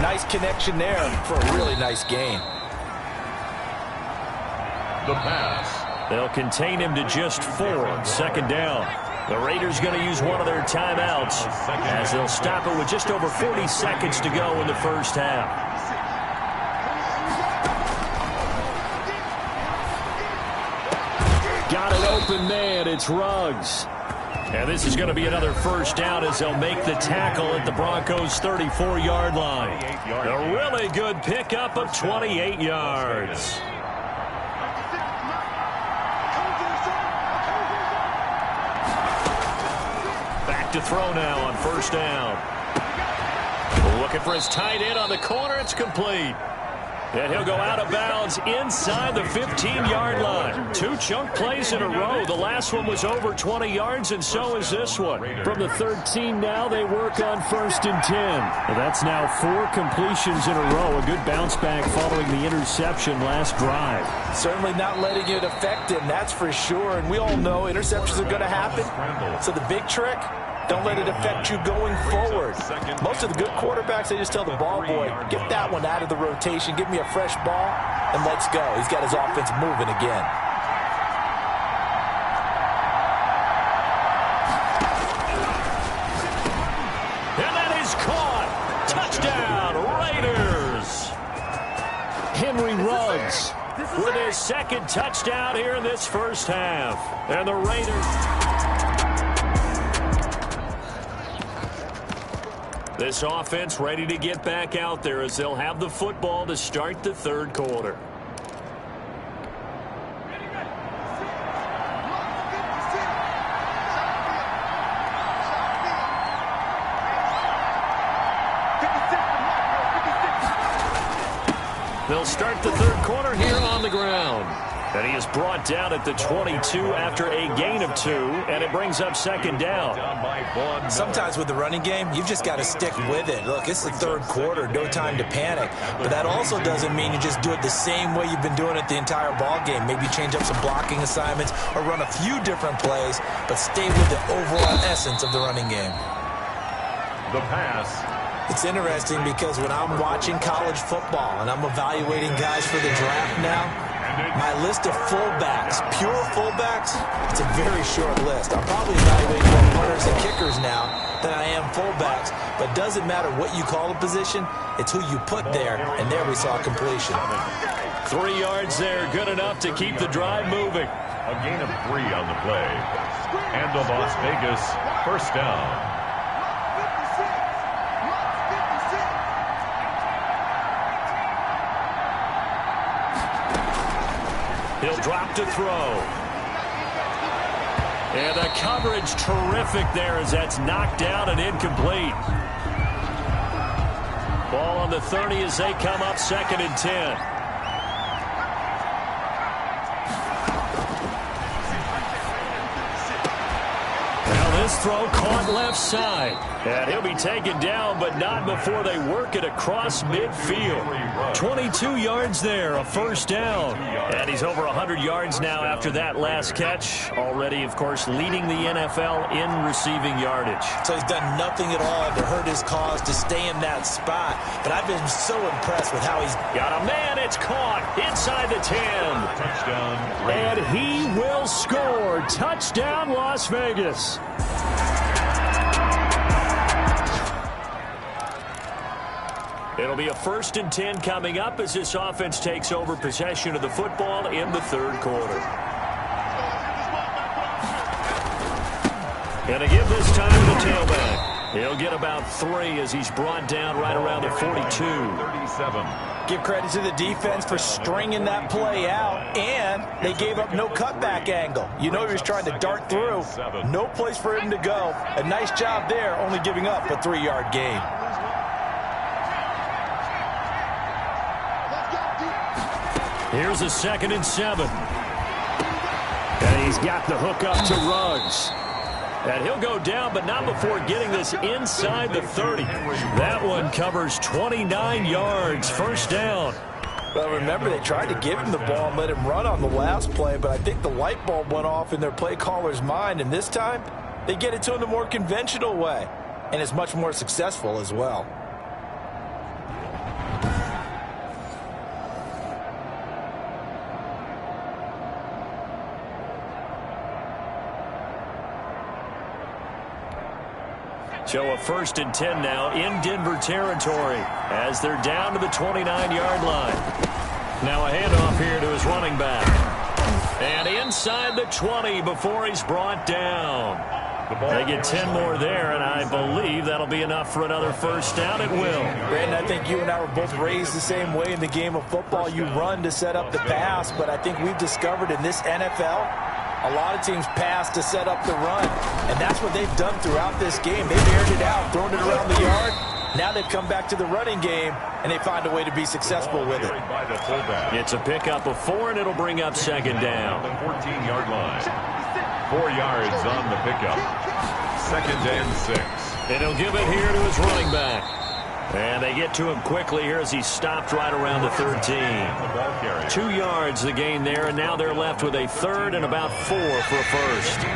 Nice connection there for a really nice gain. The pass. They'll contain him to just 4 on second down. The Raiders going to use one of their timeouts as they'll stop it with just over 40 seconds to go in the first half. Got an open man. It's Ruggs. And this is going to be another first down as they'll make the tackle at the Broncos' 34-yard line. A really good pickup of 28 yards. Back to throw now on first down. Looking for his tight end on the corner. It's complete. And he'll go out of bounds inside the 15-yard line. 2 chunk plays in a row. The last one was over 20 yards, and so is this one. From the 13 now, they work on first and 10. Well, that's now 4 completions in a row. A good bounce back following the interception last drive. Certainly not letting it affect him, that's for sure. And we all know interceptions are going to happen. So the big trick, don't let it affect you going forward. Most of the good quarterbacks, they just tell the ball boy, get that one out of the rotation, give me a fresh ball, and let's go. He's got his offense moving again. And that is caught. Touchdown, Raiders. Henry Ruggs with his second touchdown here in this first half. And the Raiders... This offense ready to get back out there as they'll have the football to start the third quarter. They'll start the third quarter here on the ground. And he is brought down at the 22 after a gain of 2, and it brings up second down. Sometimes with the running game, you've just got to stick with it. Look, it's the third quarter, no time to panic. But that also doesn't mean you just do it the same way you've been doing it the entire ball game. Maybe change up some blocking assignments or run a few different plays, but stay with the overall essence of the running game. The pass. It's interesting because when I'm watching college football and I'm evaluating guys for the draft now, my list of fullbacks, pure fullbacks, it's a very short list. I'm probably evaluating more punters and kickers now than I am fullbacks. But it doesn't matter what you call a position, it's who you put there. And there we saw completion. 3 yards there, good enough to keep the drive moving. A gain of 3 on the play. And the Las Vegas first down. He'll drop to throw. And the coverage terrific there as that's knocked down and incomplete. Ball on the 30 as they come up second and 10. Now this throw caught left side. And he'll be taken down, but not before they work it across midfield. 22 yards there, a first down. And he's over 100 yards now after that last catch. Already, of course, leading the NFL in receiving yardage. So he's done nothing at all to hurt his cause to stay in that spot. But I've been so impressed with how he's got a man. It's caught inside the 10. Touchdown. And he will score. Touchdown, Las Vegas. It'll be a first and 10 coming up as this offense takes over possession of the football in the third quarter. And to give this time to the tailback. He'll get about 3 as he's brought down right around the 42. 37. Give credit to the defense for stringing that play out, and they gave up no cutback angle. You know he was trying to dart through. No place for him to go. A nice job there, only giving up a 3-yard gain. Here's a 2nd and 7. And he's got the hook up to Ruggs. And he'll go down, but not before getting this inside the 30. That one covers 29 yards. First down. Well, remember, they tried to give him the ball and let him run on the last play, but I think the light bulb went off in their play caller's mind, and this time they get it to him the more conventional way, and it's much more successful as well. So a 1st and 10 now in Denver territory as they're down to the 29-yard line. Now a handoff here to his running back. And inside the 20 before he's brought down. They get 10 more there, and I believe that'll be enough for another first down. It will. Brandon, I think you and I were both raised the same way in the game of football. You run to set up the pass, but I think we've discovered in this NFL, a lot of teams pass to set up the run, and that's what they've done throughout this game. They've aired it out, thrown it around the yard. Now they've come back to the running game, and they find a way to be successful with it. It's a pickup of 4, and it'll bring up 2nd down. The 14-yard line. 4 yards on the pickup. 2nd and 6. And he'll give it here to his running back. And they get to him quickly here as he stopped right around the 13. 2 yards the gain there, and now they're left with a 3rd and about 4 for a first. 2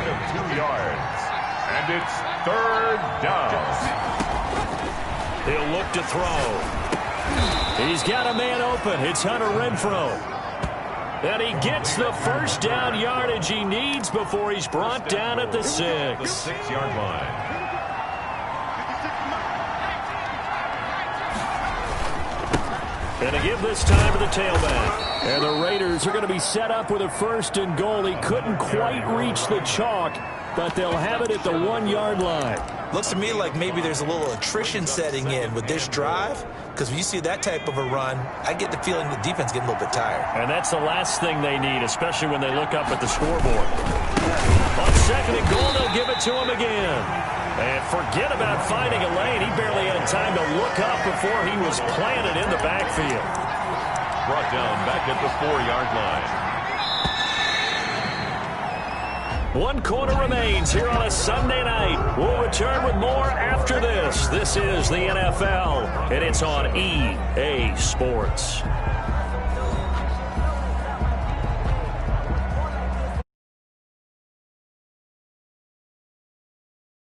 yards. And it's 3rd down. He'll look to throw. He's got a man open. It's Hunter Renfrow. And he gets the first down yardage he needs before he's brought down at the 6. The 6-yard line. And to give this time to the tailback. And the Raiders are going to be set up with a 1st and goal. He couldn't quite reach the chalk, but they'll have it at the 1-yard line. Looks to me like maybe there's a little attrition setting in with this drive, because when you see that type of a run, I get the feeling the defense getting a little bit tired. And that's the last thing they need, especially when they look up at the scoreboard. On 2nd and goal, they'll give it to him again. And forget about finding a lane. He barely had time to look up before he was planted in the backfield. Brought down back at the 4-yard line. 1 quarter remains here on a Sunday night. We'll return with more after this. This is the NFL, and it's on EA Sports.